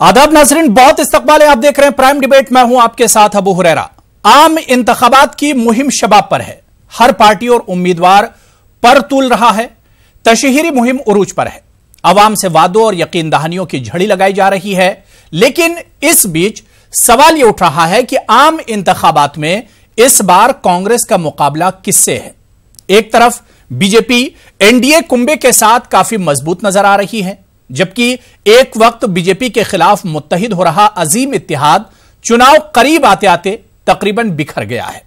आदाब नाज़रीन, बहुत इस्तकबाल है। आप देख रहे हैं प्राइम डिबेट। मैं हूं आपके साथ अबू हुरैरा। आम इंतखाबात की मुहिम शबाब पर है। हर पार्टी और उम्मीदवार पर तुल रहा है। तशहीरी मुहिम उरूज पर है। अवाम से वादों और यकीन दहानियों की झड़ी लगाई जा रही है। लेकिन इस बीच सवाल यह उठ रहा है कि आम इंतखाबात में इस बार कांग्रेस का मुकाबला किससे है। एक तरफ बीजेपी एनडीए कुंबे के साथ काफी मजबूत नजर आ रही है, जबकि एक वक्त बीजेपी के खिलाफ मुत्तहिद हो रहा अजीम इत्तेहाद चुनाव करीब आते आते तकरीबन बिखर गया है।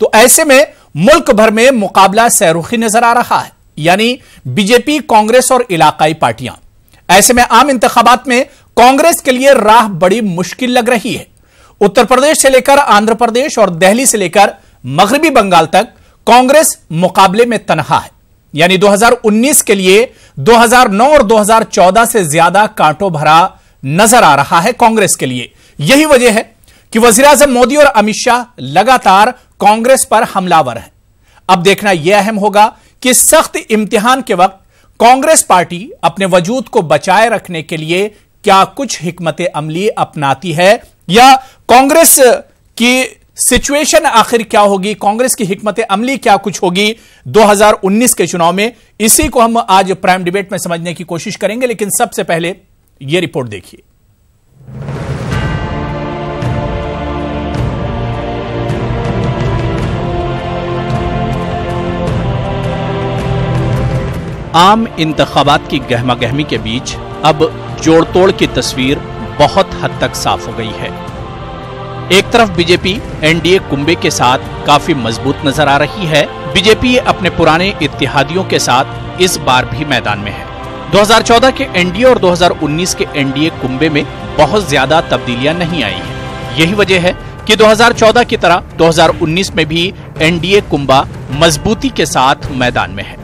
तो ऐसे में मुल्क भर में मुकाबला सहरुखी नजर आ रहा है, यानी बीजेपी, कांग्रेस और इलाकाई पार्टियां। ऐसे में आम इंतखाबात में कांग्रेस के लिए राह बड़ी मुश्किल लग रही है। उत्तर प्रदेश से लेकर आंध्र प्रदेश और दिल्ली से लेकर मगरबी बंगाल तक कांग्रेस मुकाबले में तनहा है। यानी 2019 के लिए 2009 और 2014 से ज्यादा कांटों भरा नजर आ रहा है कांग्रेस के लिए। यही वजह है कि वजीर-ए-आजम मोदी और अमित शाह लगातार कांग्रेस पर हमलावर हैं। अब देखना यह अहम होगा कि सख्त इम्तिहान के वक्त कांग्रेस पार्टी अपने वजूद को बचाए रखने के लिए क्या कुछ हिकमत अमली अपनाती है, या कांग्रेस की सिचुएशन आखिर क्या होगी, कांग्रेस की हिकमत अमली क्या कुछ होगी 2019 के चुनाव में। इसी को हम आज प्राइम डिबेट में समझने की कोशिश करेंगे। लेकिन सबसे पहले यह रिपोर्ट देखिए। आम इंतखाबात की गहमा गहमी के बीच अब जोड़ तोड़ की तस्वीर बहुत हद तक साफ हो गई है। एक तरफ बीजेपी एनडीए कुंबे के साथ काफी मजबूत नजर आ रही है। बीजेपी अपने पुराने इत्तेहादियों के साथ इस बार भी मैदान में है। 2014 के एनडीए और 2019 के एनडीए कुंबे में बहुत ज्यादा तब्दीलियां नहीं आई हैं। यही वजह है कि 2014 की तरह 2019 में भी एनडीए कुंबा मजबूती के साथ मैदान में है।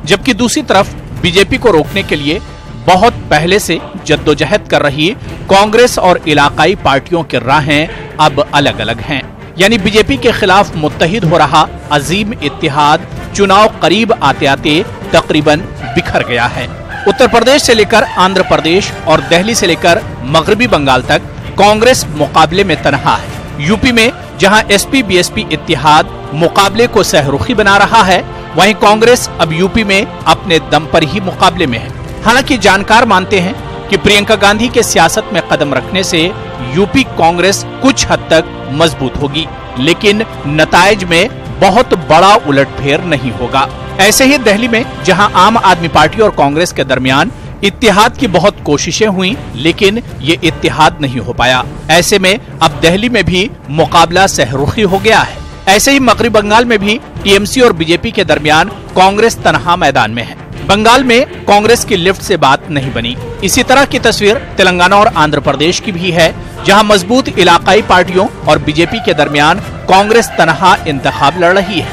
जबकि दूसरी तरफ बीजेपी को रोकने के लिए बहुत पहले से जद्दोजहद कर रही कांग्रेस और इलाकाई पार्टियों की राहें अब अलग अलग हैं। यानी बीजेपी के खिलाफ मुत्तहिद हो रहा अजीम इत्तेहाद चुनाव करीब आते आते तकरीबन बिखर गया है। उत्तर प्रदेश से लेकर आंध्र प्रदेश और दिल्ली से लेकर मगरबी बंगाल तक कांग्रेस मुकाबले में तनहा है। यूपी में जहां एसपी बीएसपी इत्तेहाद मुकाबले को सहरुखी बना रहा है, वहीं कांग्रेस अब यूपी में अपने दम पर ही मुकाबले में है। हालांकि जानकार मानते हैं कि प्रियंका गांधी के सियासत में कदम रखने से यूपी कांग्रेस कुछ हद तक मजबूत होगी, लेकिन नताइज में बहुत बड़ा उलटफेर नहीं होगा। ऐसे ही दिल्ली में जहां आम आदमी पार्टी और कांग्रेस के दरमियान इत्तेहाद की बहुत कोशिशें हुई, लेकिन ये इत्तेहाद नहीं हो पाया। ऐसे में अब दिल्ली में भी मुकाबला सहरुखी हो गया है। ऐसे ही मगरबी बंगाल में भी टीएमसी और बीजेपी के दरमियान कांग्रेस तनहा मैदान में है। बंगाल में कांग्रेस की लिफ्ट से बात नहीं बनी। इसी तरह की तस्वीर तेलंगाना और आंध्र प्रदेश की भी है, जहां मजबूत इलाकाई पार्टियों और बीजेपी के दरमियान कांग्रेस तनहा इंतखाब लड़ रही है।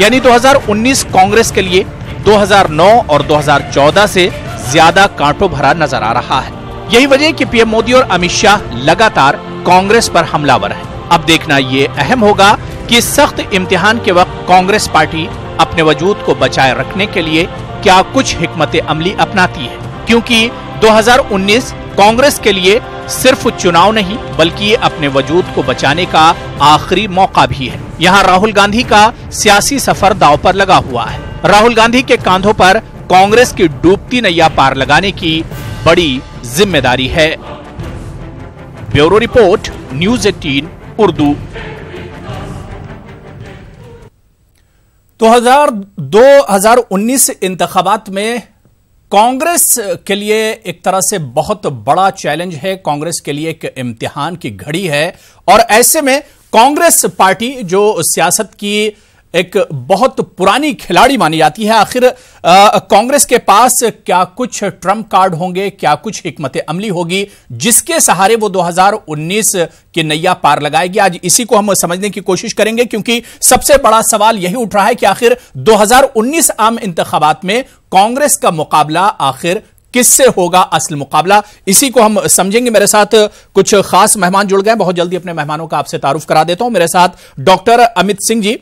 यानी 2019 कांग्रेस के लिए 2009 और 2014 से ज्यादा कांटों भरा नजर आ रहा है। यही वजह कि पीएम मोदी और अमित शाह लगातार कांग्रेस पर हमलावर है। अब देखना ये अहम होगा कि सख्त इम्तिहान के वक्त कांग्रेस पार्टी अपने वजूद को बचाए रखने के लिए क्या कुछ हिकमत अमली अपनाती है, क्योंकि 2019 कांग्रेस के लिए सिर्फ चुनाव नहीं बल्कि अपने वजूद को बचाने का आखिरी मौका भी है। यहाँ राहुल गांधी का सियासी सफर दांव पर लगा हुआ है। राहुल गांधी के कांधों पर कांग्रेस की डूबती नैया पार लगाने की बड़ी जिम्मेदारी है। Bureau report, news 18 Urdu. 2019 इंतखाबात में कांग्रेस के लिए एक तरह से बहुत बड़ा चैलेंज है, कांग्रेस के लिए एक इम्तिहान की घड़ी है। और ऐसे में कांग्रेस पार्टी जो सियासत की एक बहुत पुरानी खिलाड़ी मानी जाती है, आखिर कांग्रेस के पास क्या कुछ ट्रम्प कार्ड होंगे, क्या कुछ हिकमत अमली होगी जिसके सहारे वो 2019 की नैया पार लगाएगी। आज इसी को हम समझने की कोशिश करेंगे, क्योंकि सबसे बड़ा सवाल यही उठ रहा है कि आखिर 2019 आम इंतखाबात में कांग्रेस का मुकाबला आखिर किससे होगा, असल मुकाबला। इसी को हम समझेंगे। मेरे साथ कुछ खास मेहमान जुड़ गए। बहुत जल्दी अपने मेहमानों का आपसे तारुफ करा देता हूं। मेरे साथ doctor Amit Singh ji,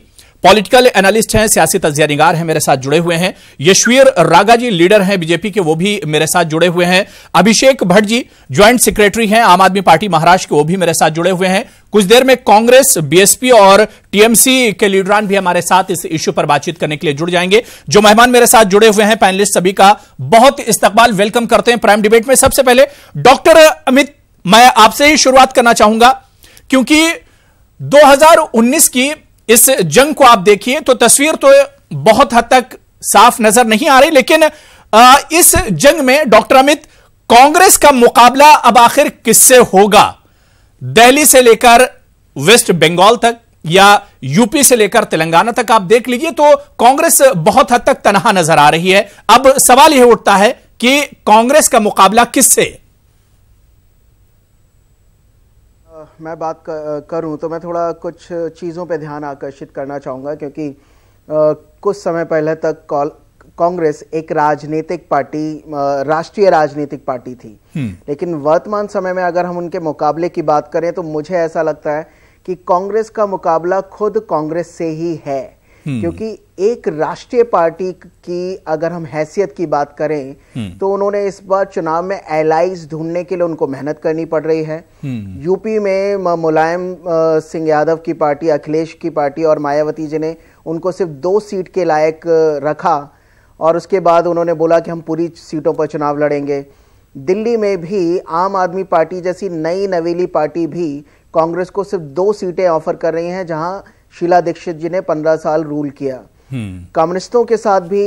political analyst हैं, सियासी तज्जिया निगार हैं, मेरे साथ जुड़े हुए हैं। यशवीर रागा जी लीडर हैं बीजेपी के, वो भी मेरे साथ जुड़े हुए हैं। अभिषेक भट्ट जी ज्वाइंट सेक्रेटरी हैं आम आदमी पार्टी महाराष्ट्र के, वो भी मेरे साथ जुड़े हुए हैं। कुछ देर में कांग्रेस, बीएसपी और टीएमसी के लीडरान भी हमारे साथ इस इश्यू पर बातचीत करने के लिए जुड़ जाएंगे। जो मेहमान मेरे साथ जुड़े हुए हैं, पैनलिस्ट सभी का बहुत इस्तकबाल, वेलकम करते हैं प्राइम डिबेट में। सबसे पहले डॉक्टर अमित, मैं आपसे ही शुरुआत करना चाहूंगा, क्योंकि 2019 की इस जंग को आप देखिए तो तस्वीर तो बहुत हद तक साफ नजर नहीं आ रही, लेकिन इस जंग में डॉक्टर अमित, कांग्रेस का मुकाबला अब आखिर किससे होगा? दिल्ली से लेकर वेस्ट बंगाल तक या यूपी से लेकर तेलंगाना तक आप देख लीजिए तो कांग्रेस बहुत हद तक तनहा नजर आ रही है। अब सवाल यह उठता है कि कांग्रेस का मुकाबला किससे? मैं बात करूं तो मैं थोड़ा कुछ चीज़ों पे ध्यान आकर्षित करना चाहूँगा, क्योंकि कुछ समय पहले तक कांग्रेस एक राजनीतिक पार्टी, राष्ट्रीय राजनीतिक पार्टी थी, लेकिन वर्तमान समय में अगर हम उनके मुकाबले की बात करें तो मुझे ऐसा लगता है कि कांग्रेस का मुकाबला खुद कांग्रेस से ही है। क्योंकि एक राष्ट्रीय पार्टी की अगर हम हैसियत की बात करें तो उन्होंने इस बार चुनाव में एलाइज ढूंढने के लिए उनको मेहनत करनी पड़ रही है। यूपी में मुलायम सिंह यादव की पार्टी, अखिलेश की पार्टी और मायावती जी ने उनको सिर्फ 2 सीट के लायक रखा और उसके बाद उन्होंने बोला कि हम पूरी सीटों पर चुनाव लड़ेंगे। दिल्ली में भी आम आदमी पार्टी जैसी नई नवेली पार्टी भी कांग्रेस को सिर्फ 2 सीटें ऑफर कर रही हैं, जहां शीला दीक्षित जी ने 15 साल रूल किया। कम्युनिस्टों के साथ भी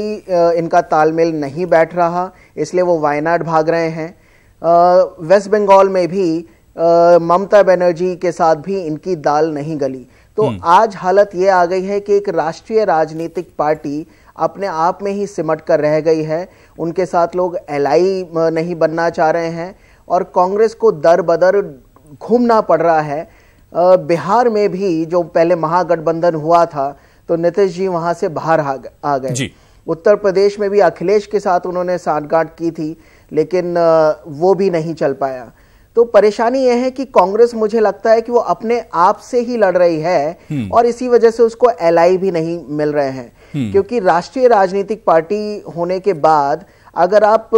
इनका तालमेल नहीं बैठ रहा, इसलिए वो वायनाड भाग रहे हैं। वेस्ट बंगाल में भी ममता बनर्जी के साथ भी इनकी दाल नहीं गली। तो आज हालत ये आ गई है कि एक राष्ट्रीय राजनीतिक पार्टी अपने आप में ही सिमट कर रह गई है। उनके साथ लोग एलआई नहीं बनना चाह रहे हैं और कांग्रेस को दर बदर घूमना पड़ रहा है। बिहार में भी जो पहले महागठबंधन हुआ था तो नीतीश जी वहां से बाहर आ गए। उत्तर प्रदेश में भी अखिलेश के साथ उन्होंने सांठगांठ की थी, लेकिन वो भी नहीं चल पाया। तो परेशानी यह है कि कांग्रेस, मुझे लगता है कि वो अपने आप से ही लड़ रही है और इसी वजह से उसको एलआई भी नहीं मिल रहे हैं। क्योंकि राष्ट्रीय राजनीतिक पार्टी होने के बाद अगर आप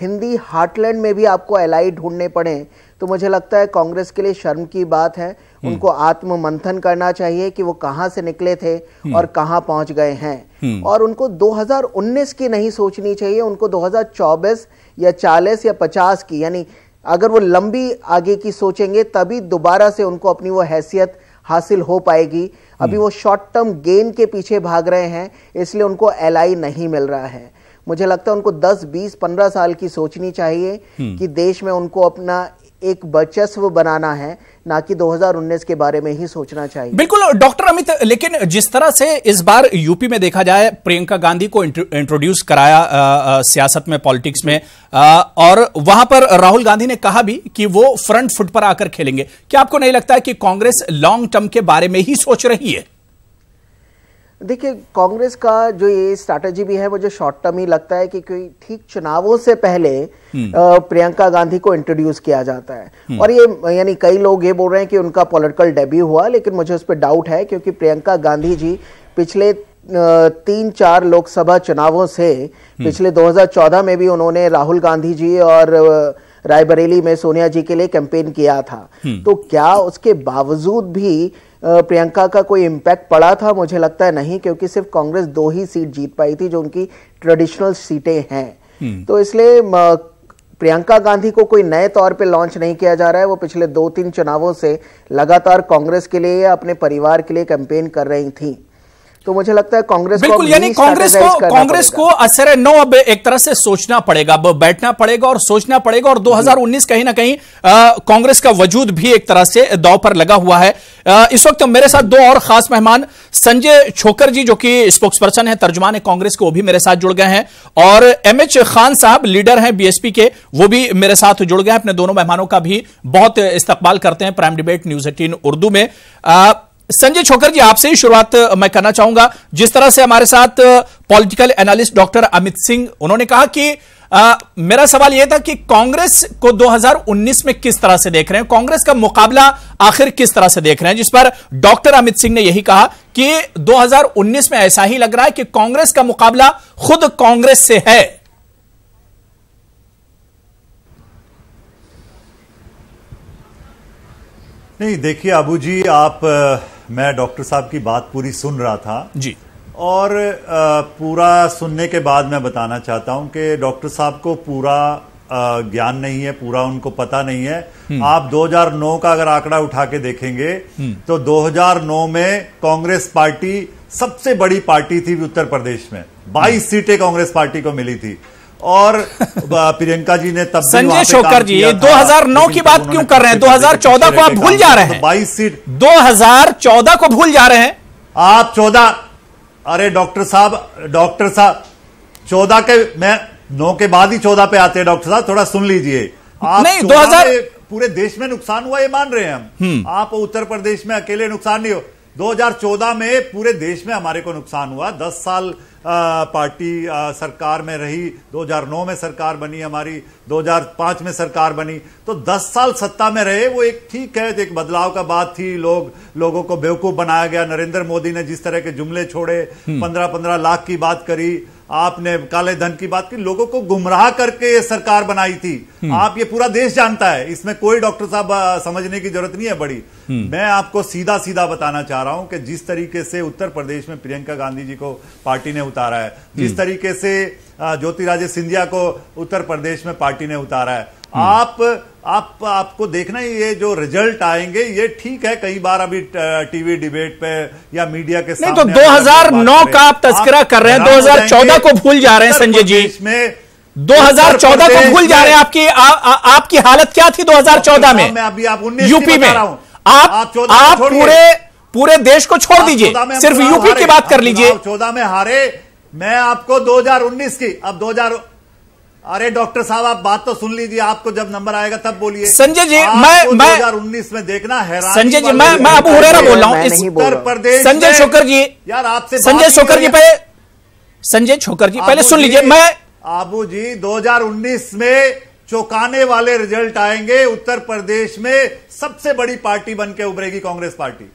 हिंदी हार्टलैंड में भी आपको एलआई ढूंढने पड़े तो मुझे लगता है कांग्रेस के लिए शर्म की बात है। उनको आत्म मंथन करना चाहिए कि वो कहां से निकले थे और कहां पहुंच गए हैं। और उनको 2019 की नहीं सोचनी चाहिए, उनको 2024 या 40 या 50 की, यानी अगर वो लंबी आगे की सोचेंगे तभी दोबारा से उनको अपनी वो हैसियत हासिल हो पाएगी। अभी वो शॉर्ट टर्म गेन के पीछे भाग रहे हैं, इसलिए उनको एलआई नहीं मिल रहा है। मुझे लगता है उनको 10, 20, 15 साल की सोचनी चाहिए कि देश में उनको अपना एक वर्चस्व बनाना है, ना कि 2019 के बारे में ही सोचना चाहिए। बिल्कुल डॉक्टर अमित, लेकिन जिस तरह से इस बार यूपी में देखा जाए, प्रियंका गांधी को इंट्रोड्यूस कराया सियासत में, पॉलिटिक्स में, और वहां पर राहुल गांधी ने कहा भी कि वो फ्रंट फुट पर आकर खेलेंगे। क्या आपको नहीं लगता है कि कांग्रेस लॉन्ग टर्म के बारे में ही सोच रही है? देखिए, कांग्रेस का जो ये स्ट्रैटेजी भी है मुझे शॉर्ट टर्म ही लगता है कि ठीक चुनावों से पहले प्रियंका गांधी को इंट्रोड्यूस किया जाता है। और ये यानी कई लोग ये बोल रहे हैं कि उनका पॉलिटिकल डेब्यू हुआ, लेकिन मुझे उस पर डाउट है, क्योंकि प्रियंका गांधी जी पिछले 3-4 लोकसभा चुनावों से, पिछले 2014 में भी उन्होंने राहुल गांधी जी और रायबरेली में सोनिया जी के लिए कैंपेन किया था। तो क्या उसके बावजूद भी प्रियंका का कोई इम्पैक्ट पड़ा था? मुझे लगता है नहीं, क्योंकि सिर्फ कांग्रेस 2 ही सीट जीत पाई थी जो उनकी ट्रेडिशनल सीटें हैं। तो इसलिए प्रियंका गांधी को कोई नए तौर पे लॉन्च नहीं किया जा रहा है। वो पिछले 2-3 चुनावों से लगातार कांग्रेस के लिए या अपने परिवार के लिए कैंपेन कर रही थी। तो मुझे लगता है कांग्रेस बिल्कुल, यानी कांग्रेस को असर नो अब एक तरह से सोचना पड़ेगा, अब बैठना पड़ेगा और सोचना पड़ेगा। और 2019 कहीं ना कहीं कांग्रेस का वजूद भी एक तरह से दांव पर लगा हुआ है। इस वक्त मेरे साथ 2 और खास मेहमान, संजय छोकर जी जो कि स्पोक्सपर्सन है, तर्जुमान है कांग्रेस के, वो भी मेरे साथ जुड़ गए हैं, और एमएच खान साहब लीडर हैं बीएसपी के, वो भी मेरे साथ जुड़ गए हैं। अपने दोनों मेहमानों का भी बहुत इस्तकबाल करते हैं प्राइम डिबेट न्यूज़ 18 उर्दू में। संजय छोकर जी, आपसे ही शुरुआत मैं करना चाहूंगा। जिस तरह से हमारे साथ political analyst doctor Amit Singh, उन्होंने कहा कि मेरा सवाल यह था कि कांग्रेस को 2019 में किस तरह से देख रहे हैं? कांग्रेस का मुकाबला आखिर किस तरह से देख रहे हैं, जिस पर डॉक्टर अमित सिंह ने यही कहा कि 2019 में ऐसा ही लग रहा है कि कांग्रेस का मुकाबला खुद कांग्रेस से है। नहीं, देखिए अबू जी, मैं डॉक्टर साहब की बात पूरी सुन रहा था जी, और पूरा सुनने के बाद मैं बताना चाहता हूं कि डॉक्टर साहब को पूरा ज्ञान नहीं है, पूरा उनको पता नहीं है। आप 2009 का अगर आंकड़ा उठा के देखेंगे तो 2009 में कांग्रेस पार्टी सबसे बड़ी पार्टी थी उत्तर प्रदेश में, 22 सीटें कांग्रेस पार्टी को मिली थी। और प्रियंका जी ने तब संजय शोकर जी 2009 की बात क्यों कर रहे हैं? 2014 को आप भूल जा रहे हैं। 22 सीट 2014 को भूल जा रहे हैं आप। 14, अरे डॉक्टर साहब 14 के, मैं 9 के बाद ही 14 पे आते हैं डॉक्टर साहब, थोड़ा सुन लीजिए। आप नहीं, 2000 पूरे देश में नुकसान हुआ ये मान रहे हैं हम, आप उत्तर प्रदेश में अकेले नुकसान नहीं हो। 2014 में पूरे देश में हमारे को नुकसान हुआ। 10 साल पार्टी सरकार में रही, 2009 में सरकार बनी हमारी, 2005 में सरकार बनी, तो 10 साल सत्ता में रहे। वो एक ठीक है, एक बदलाव का बात थी, लोगों को बेवकूफ बनाया गया। नरेंद्र मोदी ने जिस तरह के जुमले छोड़े, 15-15 लाख की बात करी, आपने काले धन की बात की, लोगों को गुमराह करके ये सरकार बनाई थी। आप ये पूरा देश जानता है, इसमें कोई डॉक्टर साहब समझने की जरूरत नहीं है बड़ी। मैं आपको सीधा सीधा बताना चाह रहा हूं कि जिस तरीके से उत्तर प्रदेश में प्रियंका गांधी जी को पार्टी ने उतारा है, जिस तरीके से ज्योतिरादित्य सिंधिया को उत्तर प्रदेश में पार्टी ने उतारा है, आपको देखना ही, ये जो रिजल्ट आएंगे ये ठीक है। कई बार अभी टीवी डिबेट पे या मीडिया के सामने, नहीं तो 2009 का आप तस्करा कर रहे हैं, 2014 को भूल जा रहे हैं संजय जी। 2014 को भूल जा रहे हैं। आपकी हालत क्या थी 2014 में? मैं अभी आप 19 यूपी में आप पूरे देश को छोड़ दीजिए, सिर्फ यूपी की बात कर लीजिए। 14 में हारे, मैं आपको 2019 की, अब 2000, अरे डॉक्टर साहब आप बात तो सुन लीजिए, आपको जब नंबर आएगा तब बोलिए। संजय जी, मैं 2019 में देखना हैरान। संजय जी, मैं अबू हुरैरा बोल रहा हूं। उत्तर प्रदेश, संजय शोकर जी, यार आपसे संजय शोकर जी पहले सुन लीजिए। मैं आबू जी 2019 में चौंकाने वाले रिजल्ट आएंगे। उत्तर प्रदेश में सबसे बड़ी पार्टी बनके उभरेगी कांग्रेस पार्टी।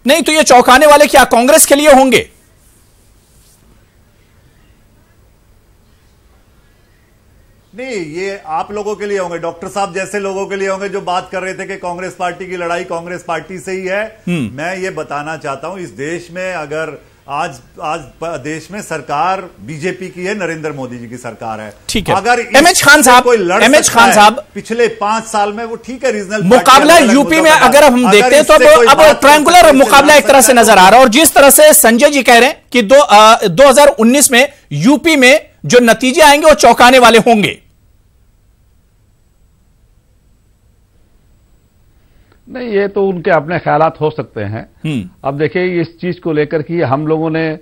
नहीं तो ये चौंकाने वाले क्या कांग्रेस के लिए होंगे? नहीं, ये आप लोगों के लिए होंगे, डॉक्टर साहब जैसे लोगों के लिए होंगे जो बात कर रहे थे कि कांग्रेस पार्टी की लड़ाई कांग्रेस पार्टी से ही है। मैं ये बताना चाहता हूं, इस देश में अगर आज देश में सरकार बीजेपी की है, नरेंद्र मोदी जी की सरकार है। ठीक है, अगर एमएच खान साहब पिछले 5 साल में, वो ठीक है, रीजनल मुकाबला यूपी में अगर हम देखते हैं तो अब ट्रायंगुलर मुकाबला एक तरह से नजर आ रहा है। और जिस तरह से संजय जी कह रहे हैं कि 2019 में यूपी में जो नतीजे आएंगे वो चौंकाने वाले होंगे। नहीं, ये तो उनके अपने ख्यालात हो सकते हैं। अब देखिए, इस चीज को लेकर कि हम लोगों ने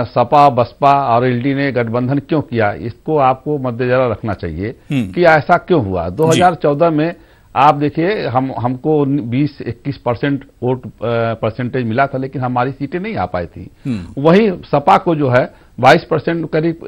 सपा, बसपा और एलडी ने गठबंधन क्यों किया, इसको आपको मद्देनजर रखना चाहिए कि ऐसा क्यों हुआ। 2014 में आप देखिए, हमको 20-21% वोट परसेंटेज मिला था, लेकिन हमारी सीटें नहीं आ पाई थी। वहीं सपा को जो है 22% करीब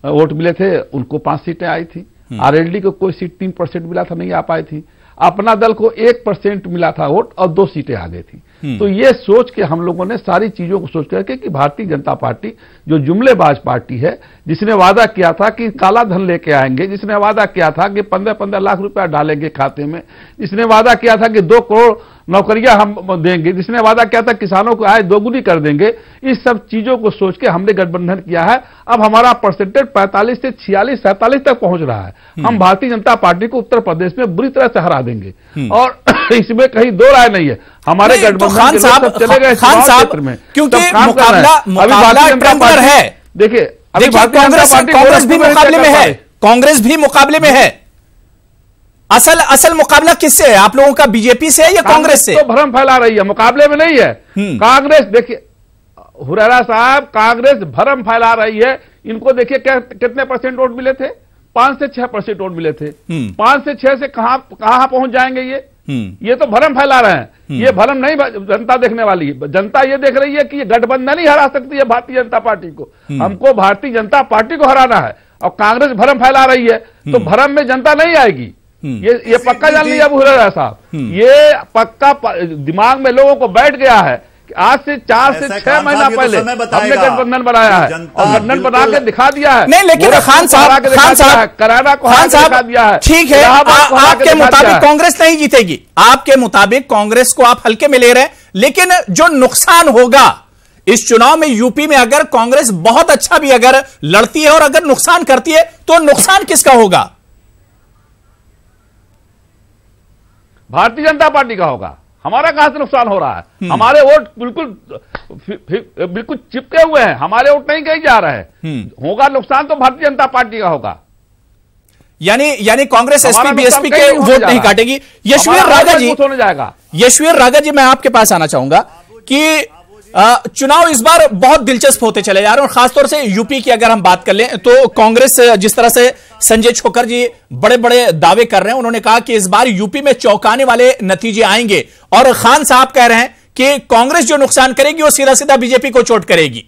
वोट मिले थे, उनको 5 सीटें आई थी। आरएलडी को कोई सीट 3% मिला था, नहीं आ पाई थी। अपना दल को 1% मिला था वोट और 2 सीटें आ गई थी। तो ये सोच के हम लोगों ने सारी चीजों को सोच करके कि भारतीय जनता पार्टी जो जुमलेबाज पार्टी है, जिसने वादा किया था कि काला धन लेके आएंगे, जिसने वादा किया था कि 15-15 लाख रुपया डालेंगे खाते में, जिसने वादा किया था कि 2 करोड़ नौकरियां हम देंगे, जिसने वादा किया था किसानों को आय दोगुनी कर देंगे, इस सब चीजों को सोच के हमने गठबंधन किया है। अब हमारा परसेंटेज 45 से 46-47 तक पहुंच रहा है। हम भारतीय जनता पार्टी को उत्तर प्रदेश में बुरी तरह से हरा देंगे और इसमें कहीं दो राय नहीं है। हमारे गठबंधन खान साहब में क्योंकि मुकाबला ट्रम्पलर है। देखिए, अभी कांग्रेस भी मुकाबले में है, कांग्रेस भी मुकाबले में है। असल मुकाबला किससे है आप लोगों का? बीजेपी से है या कांग्रेस से? तो भ्रम फैला रही है, मुकाबले में नहीं है कांग्रेस। देखिए हुरैरा साहब, कांग्रेस भ्रम फैला रही है। इनको देखिए कितने परसेंट वोट मिले थे? 5 से 6% वोट मिले थे। 5 से 6 से कहां पहुंच जाएंगे ये तो भ्रम फैला रहे हैं। ये भ्रम नहीं जनता देखने वाली है। जनता ये देख रही है कि ये गठबंधन ही हरा सकती है भारतीय जनता पार्टी को। हमको भारतीय जनता पार्टी को हराना है और कांग्रेस भ्रम फैला रही है, तो भ्रम में जनता नहीं आएगी। ये पक्का जान लीजिए अबू हुरैरा साहब, ये पक्का दिमाग में लोगों को बैठ गया है कि आज से 4 से 6 महीना पहले हमने गठबंधन बनाया है और गठबंधन बना के दिखा दिया है। नहीं, लेकिन खान साहब करारा को दिखा दिया है। ठीक है, आपके मुताबिक कांग्रेस नहीं जीतेगी, आपके मुताबिक कांग्रेस को आप हल्के में ले रहे हैं, लेकिन जो नुकसान होगा इस चुनाव में यूपी में, अगर कांग्रेस बहुत अच्छा भी अगर लड़ती है और अगर नुकसान करती है तो नुकसान किसका होगा? भारतीय जनता पार्टी का होगा। हमारा कहां से नुकसान हो रहा है? हमारे वोट बिल्कुल चिपके हुए हैं, हमारे वोट नहीं कहीं जा रहे हैं। होगा नुकसान तो भारतीय जनता पार्टी का होगा। यानी कांग्रेस एसपी बीएसपी के वोट नहीं काटेगी। यशवीर रागा जी होने जाएगा। यशवीर रागा जी, मैं आपके पास आना चाहूंगा कि चुनाव इस बार बहुत दिलचस्प होते चले जा रहे हैं, और खासतौर से यूपी की अगर हम बात कर लें तो कांग्रेस जिस तरह से संजय छोकर जी बड़े बड़े दावे कर रहे हैं, उन्होंने कहा कि इस बार यूपी में चौंकाने वाले नतीजे आएंगे, और खान साहब कह रहे हैं कि कांग्रेस जो नुकसान करेगी वो सीधा सीधा बीजेपी को चोट करेगी।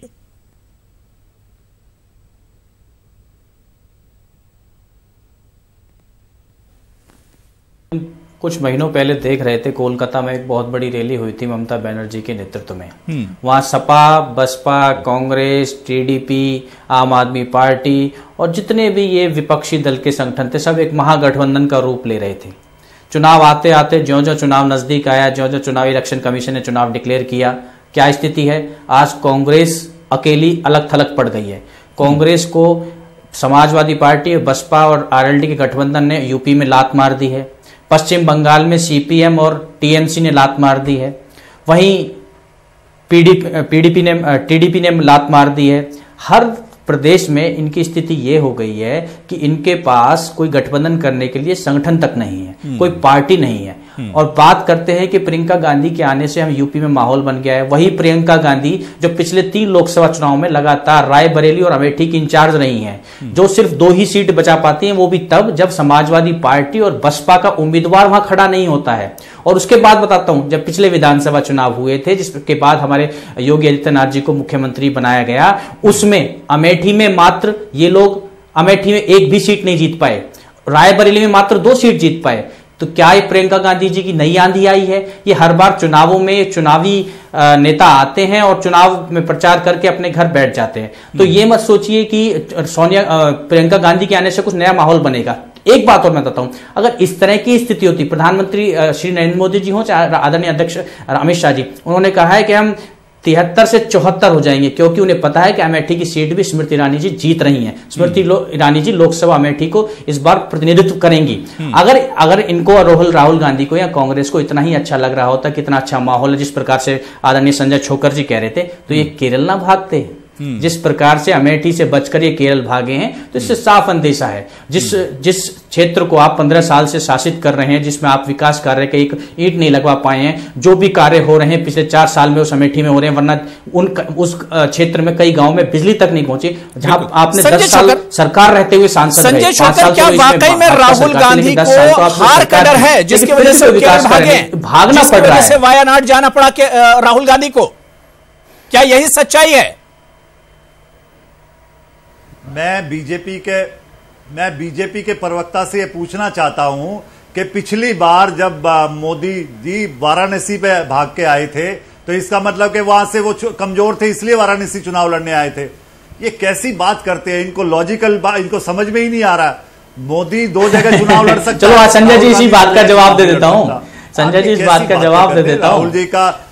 कुछ महीनों पहले देख रहे थे, कोलकाता में एक बहुत बड़ी रैली हुई थी ममता बनर्जी के नेतृत्व में। वहां सपा, बसपा, कांग्रेस, टीडीपी, आम आदमी पार्टी और जितने भी ये विपक्षी दल के संगठन थे, सब एक महागठबंधन का रूप ले रहे थे। चुनाव आते आते ज्यों-ज्यों चुनाव नजदीक आया, ज्यों-ज्यों चुनाव इलेक्शन कमीशन ने चुनाव डिक्लेयर किया, क्या स्थिति है? आज कांग्रेस अकेली अलग थलग पड़ गई है। कांग्रेस को समाजवादी पार्टी, बसपा और आरएलडी के गठबंधन ने यूपी में लात मार दी है। पश्चिम बंगाल में सीपीएम और टीएमसी ने लात मार दी है। वहीं टीडीपी ने लात मार दी है। हर प्रदेश में इनकी स्थिति ये हो गई है कि इनके पास कोई गठबंधन करने के लिए संगठन तक नहीं है, कोई पार्टी नहीं है। और बात करते हैं कि प्रियंका गांधी के आने से हम यूपी में माहौल बन गया है। वही प्रियंका गांधी जो पिछले 3 लोकसभा चुनाव में लगातार रायबरेली और अमेठी की इंचार्ज रही हैं, जो सिर्फ 2 ही सीट बचा पाती हैं, वो भी तब जब समाजवादी पार्टी और बसपा का उम्मीदवार वहां खड़ा नहीं होता है। और उसके बाद बताता हूं, जब पिछले विधानसभा चुनाव हुए थे, जिसके बाद हमारे योगी आदित्यनाथ जी को मुख्यमंत्री बनाया गया, उसमें अमेठी में मात्र ये लोग अमेठी में 1 भी सीट नहीं जीत पाए, रायबरेली में मात्र 2 सीट जीत पाए। तो क्या ये प्रियंका गांधी जी की नई आंधी आई है? ये हर बार चुनावों में चुनावी नेता आते हैं और चुनाव में प्रचार करके अपने घर बैठ जाते हैं। तो ये मत सोचिए कि प्रियंका गांधी के आने से कुछ नया माहौल बनेगा। एक बात और मैं बताता हूं, अगर इस तरह की स्थिति होती, प्रधानमंत्री श्री नरेंद्र मोदी जी हो चाहे आदरणीय अध्यक्ष अमित शाह जी, उन्होंने कहा है कि हम 73 से 74 हो जाएंगे, क्योंकि उन्हें पता है कि अमेठी की सीट भी स्मृति ईरानी जी जीत रही हैं। स्मृति ईरानी जी लोकसभा अमेठी को इस बार प्रतिनिधित्व करेंगी। अगर इनको राहुल गांधी को या कांग्रेस को इतना ही अच्छा लग रहा होता, कितना अच्छा माहौल है, जिस प्रकार से आदरणीय संजय छोकर जी कह रहे थे, तो ये केरल ना भागते। जिस प्रकार से अमेठी से बचकर ये केरल भागे हैं, तो इससे साफ अंदेशा है। जिस क्षेत्र को आप 15 साल से शासित कर रहे हैं, जिसमें आप विकास कार्य के एक ईंट नहीं लगवा पाए हैं, जो भी कार्य हो रहे हैं पिछले 4 साल में उस अमेठी में हो रहे हैं, वरना उस क्षेत्र में कई गांव में बिजली तक नहीं पहुंची, जहां आपने 10 साल सरकार रहते हुए सांसद रहे। संजय छोकर, क्या वाकई में राहुल गांधी को हार का डर है, जिसकी वजह से भागना पड़ रहा है, वायनाड जाना पड़ा राहुल गांधी को? क्या यही सच्चाई है? मैं बीजेपी के प्रवक्ता से यह पूछना चाहता हूं कि पिछली बार जब मोदी जी वाराणसी पे भाग के आए थे, तो इसका मतलब कि वहां से वो कमजोर थे, इसलिए वाराणसी चुनाव लड़ने आए थे। ये कैसी बात करते हैं? इनको लॉजिकल इनको समझ में ही नहीं आ रहा। मोदी 2 जगह चुनाव लड़ सकते। चलो संजय जी इसी बात का जवाब दे देता हूं। संजय जी इस बात का जवाब दे देता हूं। राहुल जी का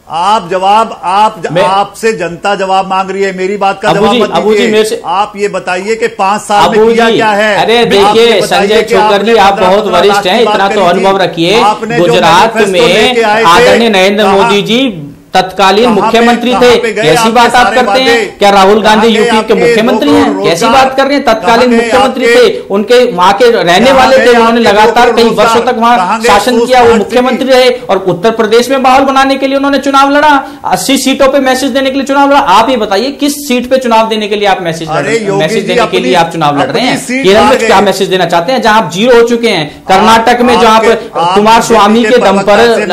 आपसे जनता जवाब मांग रही है, मेरी बात का जवाब मत दीजिए। आप ये बताइए कि 5 साल में किया क्या है? अरे देखिए संजय छोकर जी, आप बहुत वरिष्ठ हैं, इतना तो अनुभव रखिए। गुजरात में आदरणीय नरेंद्र मोदी जी तत्कालीन मुख्यमंत्री थे, कैसी बात आप करते हैं? क्या राहुल गांधी यूपी के मुख्यमंत्री हैं? कैसी बात कर रहे हैं? तत्कालीन मुख्यमंत्री थे, उनके वहां के रहने वाले थे, उन्होंने लगातार कई वर्षों तक वहां शासन किया, वो मुख्यमंत्री रहे। और उत्तर प्रदेश में माहौल बनाने के लिए उन्होंने चुनाव लड़ा, 80 सीटों पे मैसेज देने के लिए चुनाव लड़ा। आप ये बताइए किस सीट पे चुनाव देने के लिए आप मैसेज देने के लिए आप चुनाव लड़ रहे हैं? केरल में क्या मैसेज देना चाहते हैं, जहां आप 0 हो चुके हैं? कर्नाटक में जहां आप कुमार स्वामी के दम पर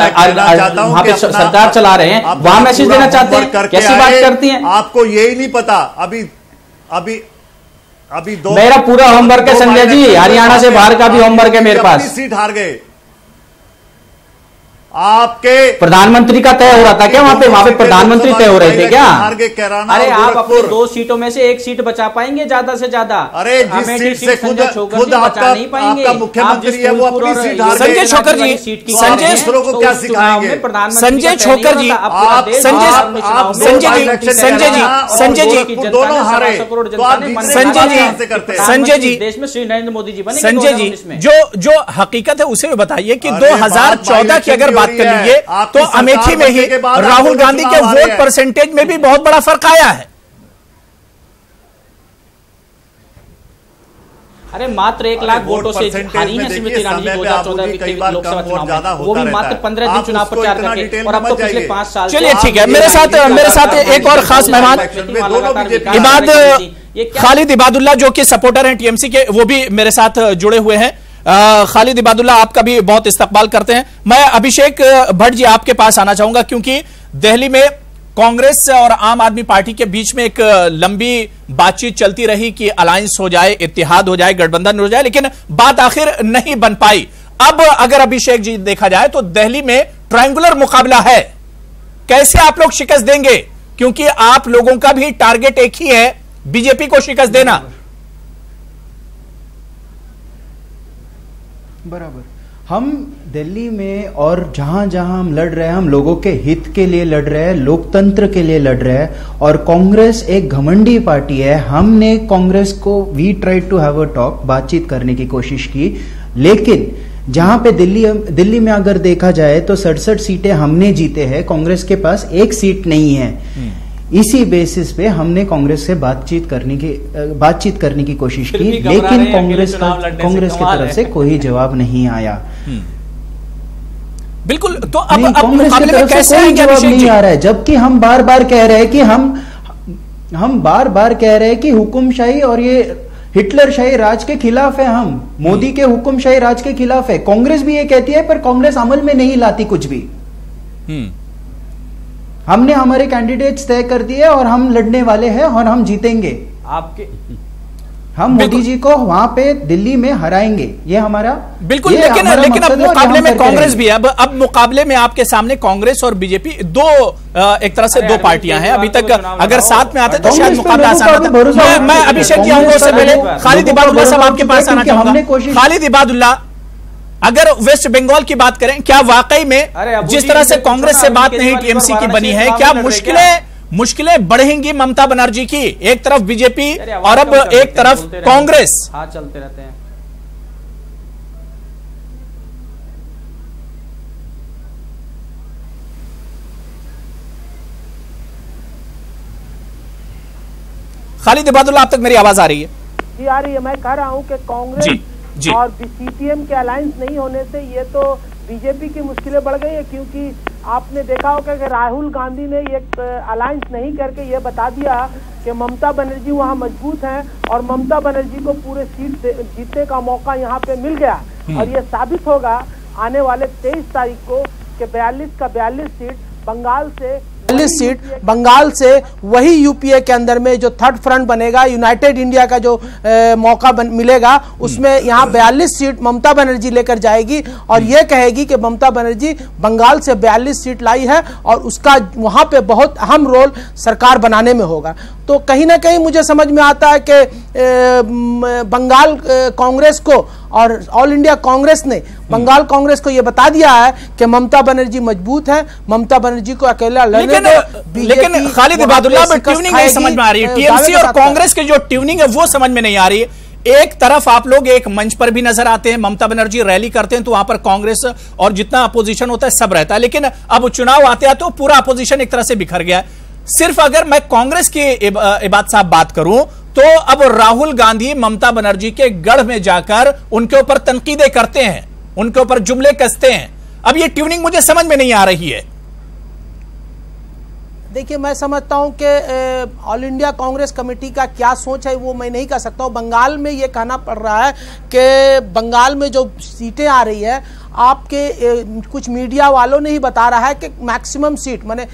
वहां पे सरकार चला रहे हैं, वहां मैसेज देना चाहते हैं? कैसी बात करती हैं? आपको यही नहीं पता। अभी अभी मेरा पूरा होमवर्क है संजय जी, हरियाणा से बाहर का भी होमवर्क है मेरे पास। सीट हार गए, आपके प्रधानमंत्री का तय हो रहा था क्या वहां पे प्रधानमंत्री तय हो रहे थे क्या? अरे आप अपनी 2 सीटों में से 1 सीट बचा पाएंगे ज्यादा से ज्यादा। अरे जिस सीट से खुद बचा नहीं पाएंगे, आपका मुख्यमंत्री है वो अपनी सीट हार गए। संजय छोकर जी, दूसरों को क्या सिखाएंगे? संजय छोकर जी, संजय जी, देश में श्री नरेंद्र मोदी जी बने। संजय जी, जो हकीकत है उसे भी बताइए कि 2014 की अगर बात कर लीजिए तो अमेठी में ही राहुल गांधी के वोट परसेंटेज में भी बहुत बड़ा फर्क आया है। अरे मात्र 1 लाख वोटों से हारी है स्मृति ईरानी जी 2014 के लोकसभा चुनाव में, वो भी मात्र 15 दिन चुनाव प्रचार करके, और अब तो पिछले 5 साल। चलिए ठीक है, मेरे साथ एक और खास मेहमान खालिद इबादुल्ला जो कि सपोर्टर हैं टीएमसी के, वो भी मेरे साथ जुड़े हुए हैं। खालिद इबादुल्ला, आपका भी बहुत इस्तकबाल करते हैं। मैं अभिषेक भट्ट जी आपके पास आना चाहूंगा, क्योंकि दिल्ली में कांग्रेस और आम आदमी पार्टी के बीच में एक लंबी बातचीत चलती रही कि अलायंस हो जाए, इत्तेहाद हो जाए, गठबंधन हो जाए, लेकिन बात आखिर नहीं बन पाई। अब अगर अभिषेक जी देखा जाए तो दिल्ली में ट्रायंगुलर मुकाबला है, कैसे आप लोग शिकस्त देंगे? क्योंकि आप लोगों का भी टारगेट एक ही है, बीजेपी को शिकस्त देना। बराबर, हम दिल्ली में और जहां जहां हम लड़ रहे हैं, हम लोगों के हित के लिए लड़ रहे हैं, लोकतंत्र के लिए लड़ रहे हैं। और कांग्रेस एक घमंडी पार्टी है। हमने कांग्रेस को we try to have a talk, बातचीत करने की कोशिश की, लेकिन जहां पे दिल्ली में अगर देखा जाए तो 67 सीटें हमने जीते हैं, कांग्रेस के पास 1 सीट नहीं है। इसी बेसिस पे हमने कांग्रेस से बातचीत करने की कोशिश की, लेकिन कांग्रेस की तरफ से कोई जवाब नहीं आया। बिल्कुल, तो अब कांग्रेस की तरफ से कोई जवाब नहीं आ रहा है, जबकि हम बार बार कह रहे हैं कि हम बार बार कह रहे हैं कि हुकुमशाही और ये हिटलरशाही राज के खिलाफ है, हम मोदी के हुकुमशाही राज के खिलाफ है। कांग्रेस भी ये कहती है, पर कांग्रेस अमल में नहीं लाती कुछ भी। हमने हमारे कैंडिडेट्स तय कर दिए और हम लड़ने वाले हैं और हम जीतेंगे। हम मोदी जी को वहां पे दिल्ली में हराएंगे, ये हमारा बिल्कुल। लेकिन अब मुकाबले में कांग्रेस भी है। अब मुकाबले में आपके सामने कांग्रेस और बीजेपी एक तरह से 2 पार्टियां हैं। अभी तक अगर साथ में आते तो शायद मुकाबला आसान होता। मैं अभिषेक जी आऊंगा, उससे पहले खालिद इबादुल्ला साहब आपके पास आना चाहूंगा। खालिद इबादुल्ला, अगर वेस्ट बंगाल की बात करें, क्या वाकई में जिस तरह से कांग्रेस से बात नहीं टीएमसी की बनी है, क्या मुश्किलें बढ़ेंगी ममता बनर्जी की? एक तरफ बीजेपी और अब एक तरफ कांग्रेस। चलते रहते हैं। खालिद इबादुल्ला, आप तक मेरी आवाज आ रही है? जी आ रही है। मैं कह रहा हूं कि कांग्रेस जी। और सीपीएम के अलायंस नहीं होने से ये तो बीजेपी की मुश्किलें बढ़ गई है, क्योंकि आपने देखा होगा कि राहुल गांधी ने एक अलायंस नहीं करके ये बता दिया कि ममता बनर्जी वहां मजबूत हैं और ममता बनर्जी को पूरे सीट जीतने का मौका यहाँ पे मिल गया। और ये साबित होगा आने वाले 23 तारीख को कि 42 का 42 सीट बंगाल से 40 सीट बंगाल से वही यूपीए के अंदर में जो थर्ड फ्रंट बनेगा, यूनाइटेड इंडिया का जो मौका मिलेगा, उसमें यहाँ 42 सीट ममता बनर्जी लेकर जाएगी और ये कहेगी कि ममता बनर्जी बंगाल से 42 सीट लाई है और उसका वहाँ पे बहुत अहम रोल सरकार बनाने में होगा। तो कहीं ना कहीं मुझे समझ में आता है कि बंगाल कांग्रेस को और ऑल इंडिया कांग्रेस ने बंगाल कांग्रेस को यह बता दिया है कि ममता बनर्जी मजबूत है, ममता बनर्जी को अकेला लड़ने दो। लेकिन खालिद इबादुल्ला में ट्यूनिंग नहीं समझ में आ रही है। टीएमसी और कांग्रेस की जो ट्यूनिंग है वो समझ में नहीं आ रही है। एक तरफ आप लोग एक मंच पर भी नजर आते हैं, ममता बनर्जी रैली करते हैं तो वहां पर कांग्रेस और जितना अपोजिशन होता है सब रहता है, लेकिन अब चुनाव आते हैं तो पूरा अपोजिशन एक तरह से बिखर गया है। सिर्फ अगर मैं कांग्रेस की इबाद साहब बात करूं तो अब राहुल गांधी ममता बनर्जी के गढ़ में जाकर उनके ऊपर तनकीदें करते हैं, उनके ऊपर जुमले कसते हैं। अब ये ट्यूनिंग मुझे समझ में नहीं आ रही है। देखिए, मैं समझता हूं कि ऑल इंडिया कांग्रेस कमेटी का क्या सोच है वो मैं नहीं कह सकता हूं। बंगाल में ये कहना पड़ रहा है कि बंगाल में जो सीटें आ रही है, आपके कुछ मीडिया वालों ने ही बता रहा है कि मैक्सिमम सीट माने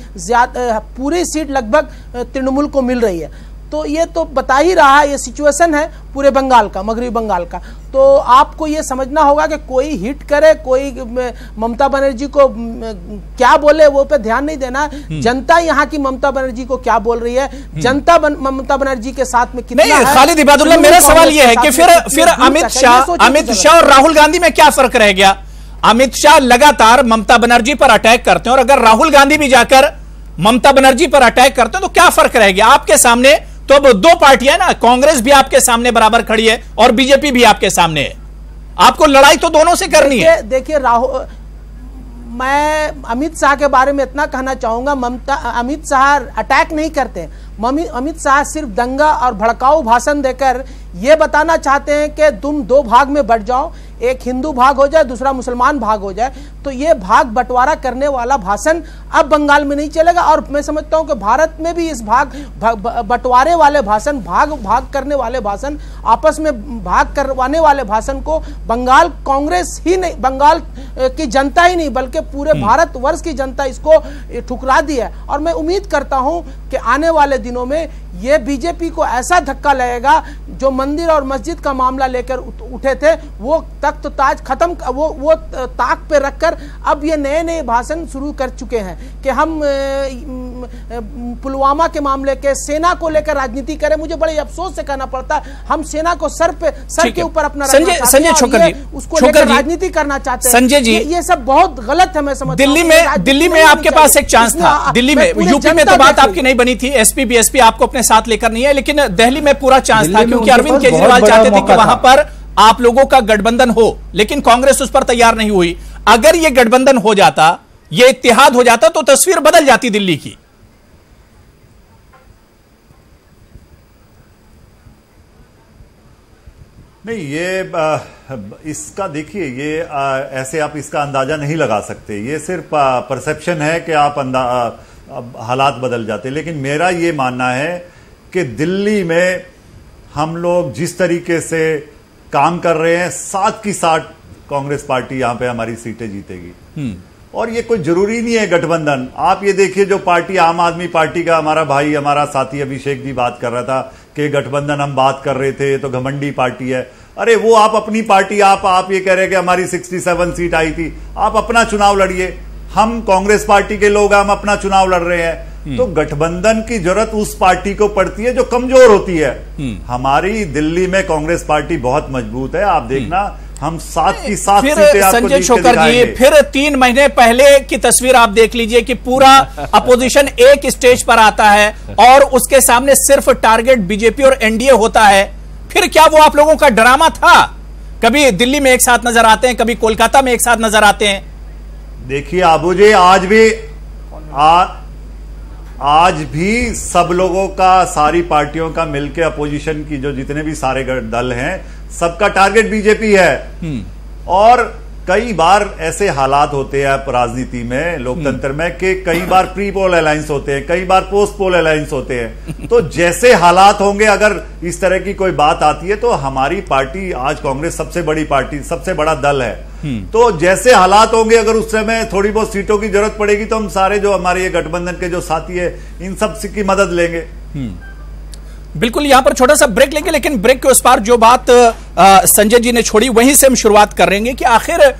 पूरी सीट लगभग तृणमूल को मिल रही है। तो ये तो बता ही रहा है, ये सिचुएशन है पूरे बंगाल का, मगरबी बंगाल का। तो आपको ये समझना होगा कि कोई हिट करे, कोई ममता बनर्जी को क्या बोले वो पे ध्यान नहीं देना। जनता यहाँ की ममता बनर्जी को क्या बोल रही है, जनता ममता बनर्जी के साथ में कितना है। खालिद इबादुल्लाह, मेरा सवाल ये है कि फिर अमित शाह और राहुल गांधी में क्या फर्क रह गया? अमित शाह लगातार ममता बनर्जी पर अटैक करते हैं और अगर राहुल गांधी भी जाकर ममता बनर्जी पर अटैक करते हैं तो क्या फर्क रह गया? आपके सामने तो अब दो पार्टियां ना, कांग्रेस भी आपके सामने बराबर खड़ी है और बीजेपी भी आपके सामने है। आपको लड़ाई तो दोनों से करनी है। देखिए मैं अमित शाह के बारे में इतना कहना चाहूंगा, अमित शाह अटैक नहीं करते। अमित शाह सिर्फ दंगा और भड़काऊ भाषण देकर ये बताना चाहते हैं कि तुम दो भाग में बंट जाओ, एक हिंदू भाग हो जाए, दूसरा मुसलमान भाग हो जाए। तो ये भाग बंटवारा करने वाला भाषण अब बंगाल में नहीं चलेगा। और मैं समझता हूं कि भारत में भी इस बंटवारे वाले भाषण, भाग करने वाले भाषण, आपस में भाग करवाने वाले भाषण को बंगाल कांग्रेस ही नहीं, बंगाल की जनता ही नहीं बल्कि पूरे भारतवर्ष की जनता इसको ठुकरा दी है। और मैं उम्मीद करता हूं कि आने वाले दिनों में ये बीजेपी को ऐसा धक्का लगेगा, जो मंदिर और मस्जिद का मामला लेकर उठे थे वो तख्त ताज खत्म, वो ताक पे रखकर अब ये नए नए भाषण शुरू कर चुके हैं कि हम पुलवामा के मामले के सेना को लेकर राजनीति करें। मुझे बड़े अफसोस से कहना पड़ता है, हम सेना को सर के ऊपर अपना संजय छोकर जी उसको लेकर राजनीति करना चाहते हैं। संजय जी, ये सब बहुत गलत है। मैं समझता हूं दिल्ली में आपके पास एक चांस था, दिल्ली में, यूपी में तो बात आपकी नहीं बनी थी, एसपी बीएसपी आपको अपने साथ लेकर नहीं है, लेकिन दिल्ली में पूरा चांस था क्योंकि अरविंद केजरीवाल चाहते थे कि वहां पर आप लोगों का गठबंधन हो, लेकिन कांग्रेस उस पर तैयार नहीं हुई। अगर यह गठबंधन हो जाता, यह इत्तेहाद हो जाता तो तस्वीर बदल जाती दिल्ली की। नहीं, ये इसका देखिए, ये ऐसे आप इसका अंदाजा नहीं लगा सकते। ये सिर्फ परसेप्शन है कि आप हालात बदल जाते। लेकिन मेरा ये मानना है कि दिल्ली में हम लोग जिस तरीके से काम कर रहे हैं, 7 की 60 कांग्रेस पार्टी यहां पे हमारी सीटें जीतेगी। और ये कोई जरूरी नहीं है गठबंधन। आप ये देखिए, जो पार्टी आम आदमी पार्टी का हमारा भाई, हमारा साथी अभिषेक जी बात कर रहा था कि गठबंधन हम बात कर रहे थे तो घमंडी पार्टी है। अरे वो आप अपनी पार्टी, आप ये कह रहे हैं कि हमारी 67 सीट आई थी, आप अपना चुनाव लड़िए। हम कांग्रेस पार्टी के लोग, हम अपना चुनाव लड़ रहे हैं। तो गठबंधन की जरूरत उस पार्टी को पड़ती है जो कमजोर होती है। हमारी दिल्ली में कांग्रेस पार्टी बहुत मजबूत है। आप देखना, हम 7 की 7 सीटें आपको संजय छोकर जी, फिर 3 महीने पहले की तस्वीर आप देख लीजिए कि पूरा अपोजिशन एक स्टेज पर आता है और उसके सामने सिर्फ टारगेट बीजेपी और एनडीए होता है। फिर क्या वो आप लोगों का ड्रामा था? कभी दिल्ली में एक साथ नजर आते हैं, कभी कोलकाता में एक साथ नजर आते हैं। देखिए आबू जी, आज भी सब लोगों का, सारी पार्टियों का मिलकर अपोजिशन की जो जितने भी सारे दल हैं, सबका टारगेट बीजेपी है। और कई बार ऐसे हालात होते हैं राजनीति में, लोकतंत्र में, कि कई बार प्री पोल अलायंस होते हैं, कई बार पोस्ट पोल अलायंस होते हैं। तो जैसे हालात होंगे, अगर इस तरह की कोई बात आती है, तो हमारी पार्टी, आज कांग्रेस सबसे बड़ी पार्टी, सबसे बड़ा दल है, तो जैसे हालात होंगे, अगर उस समय थोड़ी बहुत सीटों की जरूरत पड़ेगी तो हम सारे जो हमारे ये गठबंधन के जो साथी है, इन सब की मदद लेंगे। बिल्कुल, यहां पर छोटा सा ब्रेक लेंगे, लेकिन ब्रेक के उस पार जो बात संजय जी ने छोड़ी वहीं से हम शुरुआत कर रहे हैं कि आखिर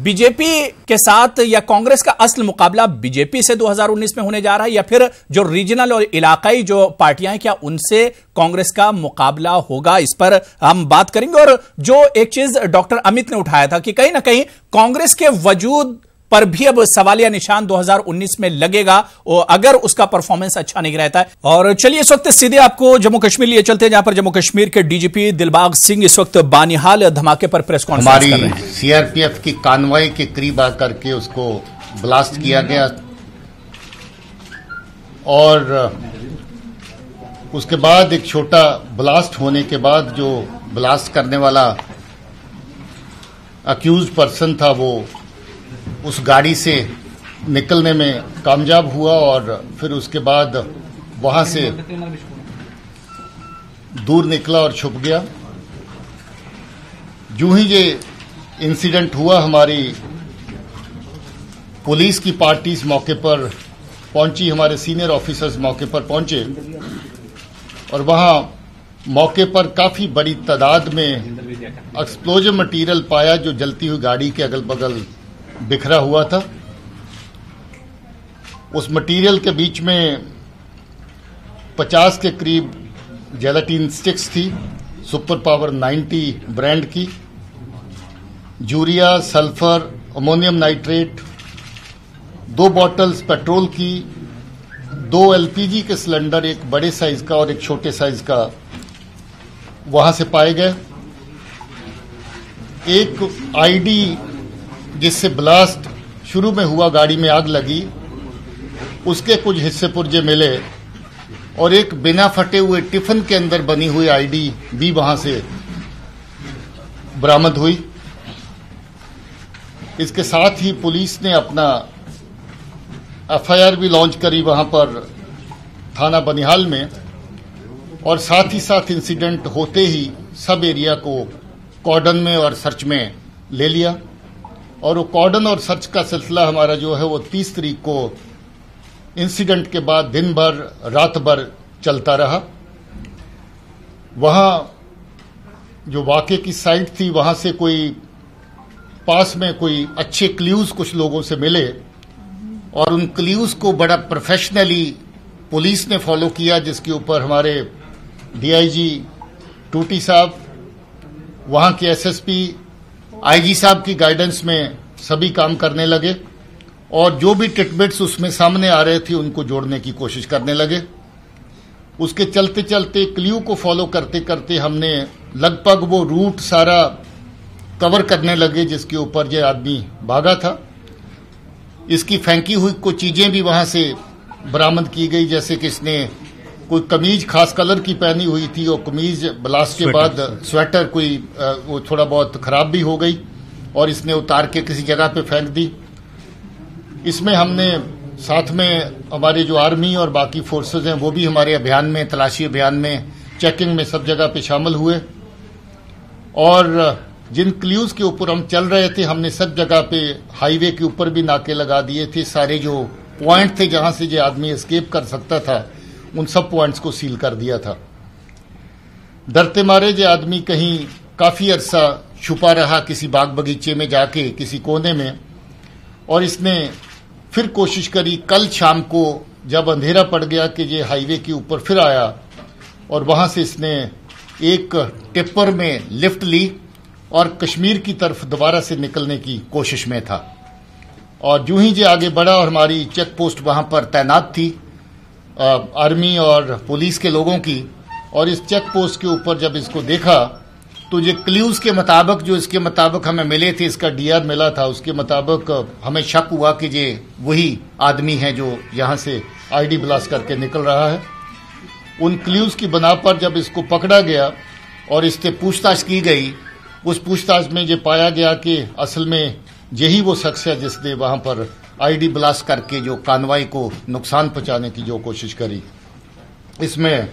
बीजेपी के साथ या कांग्रेस का असल मुकाबला बीजेपी से 2019 में होने जा रहा है, या फिर जो रीजनल और इलाकाई जो पार्टियां हैं, क्या उनसे कांग्रेस का मुकाबला होगा? इस पर हम बात करेंगे। और जो एक चीज डॉक्टर अमित ने उठाया था कि कहीं ना कहीं कांग्रेस के वजूद पर भी अब सवालिया निशान 2019 में लगेगा अगर उसका परफॉर्मेंस अच्छा नहीं रहता है। और चलिए इस वक्त सीधे आपको जम्मू कश्मीर लिए चलते हैं, जहां पर जम्मू कश्मीर के डीजीपी दिलबाग सिंह इस वक्त बानिहाल धमाके पर प्रेस कॉन्फ्रेंस कर रहे हैं। सीआरपीएफ की कानवाई के करीब आकर के उसको ब्लास्ट किया गया और उसके बाद एक छोटा ब्लास्ट होने के बाद जो ब्लास्ट करने वाला अक्यूज पर्सन था वो उस गाड़ी से निकलने में कामयाब हुआ और फिर उसके बाद वहां से दूर निकला और छुप गया। यूं ही ये इंसिडेंट हुआ, हमारी पुलिस की पार्टी इस मौके पर पहुंची, हमारे सीनियर ऑफिसर्स मौके पर पहुंचे और वहां मौके पर काफी बड़ी तादाद में एक्सप्लोजिव मटेरियल पाया जो जलती हुई गाड़ी के अगल बगल बिखरा हुआ था। उस मटेरियल के बीच में 50 के करीब जेलाटिन स्टिक्स थी, सुपर पावर 90 ब्रांड की, urea, sulphur, ammonium nitrate, 2 bottles petrol की, 2 एलपीजी के सिलेंडर, एक बड़े साइज का और एक छोटे साइज का वहां से पाए गए। एक आईडी जिससे ब्लास्ट शुरू में हुआ, गाड़ी में आग लगी, उसके कुछ हिस्से पुर्जे मिले और एक बिना फटे हुए टिफिन के अंदर बनी हुई आईडी भी वहां से बरामद हुई। इसके साथ ही पुलिस ने अपना एफआईआर भी लॉन्च करी वहां पर थाना बनिहाल में, और साथ ही साथ इंसिडेंट होते ही सब एरिया को कॉर्डन में और सर्च में ले लिया। और वो कॉर्डन और सर्च का सिलसिला हमारा जो है वो 30 तारीख को इंसिडेंट के बाद दिन भर रात भर चलता रहा। वहां जो वाकये की साइट थी वहां से कोई पास में कोई अच्छे क्ल्यूज कुछ लोगों से मिले और उन क्ल्यूज को बड़ा प्रोफेशनली पुलिस ने फॉलो किया, जिसके ऊपर हमारे डीआईजी टूटी साहब, वहां के एसएसपी, आईजी साहब की गाइडेंस में सभी काम करने लगे और जो भी टिटबिट्स उसमें सामने आ रहे थे उनको जोड़ने की कोशिश करने लगे। उसके चलते चलते क्ल्यू को फॉलो करते करते हमने लगभग वो रूट सारा कवर करने लगे जिसके ऊपर ये आदमी भागा था। इसकी फेंकी हुई कुछ चीजें भी वहां से बरामद की गई, जैसे कि इसने कोई कमीज खास कलर की पहनी हुई थी और कमीज ब्लास्ट के बाद स्वेटर कोई वो थोड़ा बहुत खराब भी हो गई और इसने उतार के किसी जगह पे फेंक दी। इसमें हमने साथ में हमारे जो आर्मी और बाकी फोर्सेज हैं वो भी हमारे अभियान में, तलाशी अभियान में, चेकिंग में सब जगह पे शामिल हुए और जिन क्ल्यूज के ऊपर हम चल रहे थे हमने सब जगह पे हाईवे के ऊपर भी नाके लगा दिए थे। सारे जो पॉइंट थे जहां से जो आदमी एस्केप कर सकता था उन सब पॉइंट्स को सील कर दिया था। डरते मारे जो आदमी कहीं काफी अरसा छुपा रहा किसी बाग बगीचे में जाके किसी कोने में, और इसने फिर कोशिश करी कल शाम को जब अंधेरा पड़ गया कि ये हाईवे के ऊपर फिर आया और वहां से इसने एक टिप्पर में लिफ्ट ली और कश्मीर की तरफ दोबारा से निकलने की कोशिश में था। और जो ही ये आगे बढ़ा और हमारी चेक पोस्ट वहां पर तैनात थी आर्मी और पुलिस के लोगों की, और इस चेक पोस्ट के ऊपर जब इसको देखा तो ये क्ल्यूज के मुताबिक जो इसके मुताबिक हमें मिले थे, इसका डीआर मिला था, उसके मुताबिक हमें शक हुआ कि ये वही आदमी है जो यहां से आईडी ब्लास्ट करके निकल रहा है। उन क्ल्यूज की बना पर जब इसको पकड़ा गया और इससे पूछताछ की गई, उस पूछताछ में ये पाया गया कि असल में यही वो शख्स है जिसने वहां पर आईडी ब्लास्ट करके जो कानवाई को नुकसान पहुंचाने की जो कोशिश करी। इसमें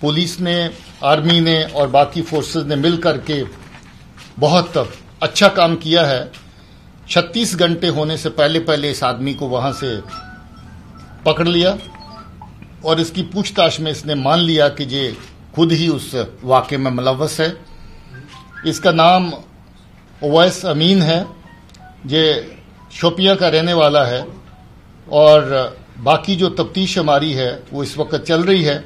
पुलिस ने, आर्मी ने और बाकी फोर्सेस ने मिलकर के बहुत अच्छा काम किया है। 36 घंटे होने से पहले पहले इस आदमी को वहां से पकड़ लिया और इसकी पूछताछ में इसने मान लिया कि ये खुद ही उस वाकये में मुलव्वस है। इसका नाम ओवैस अमीन है, ये शोपिया का रहने वाला है और बाकी जो तफ्तीश हमारी है वो इस वक्त चल रही है।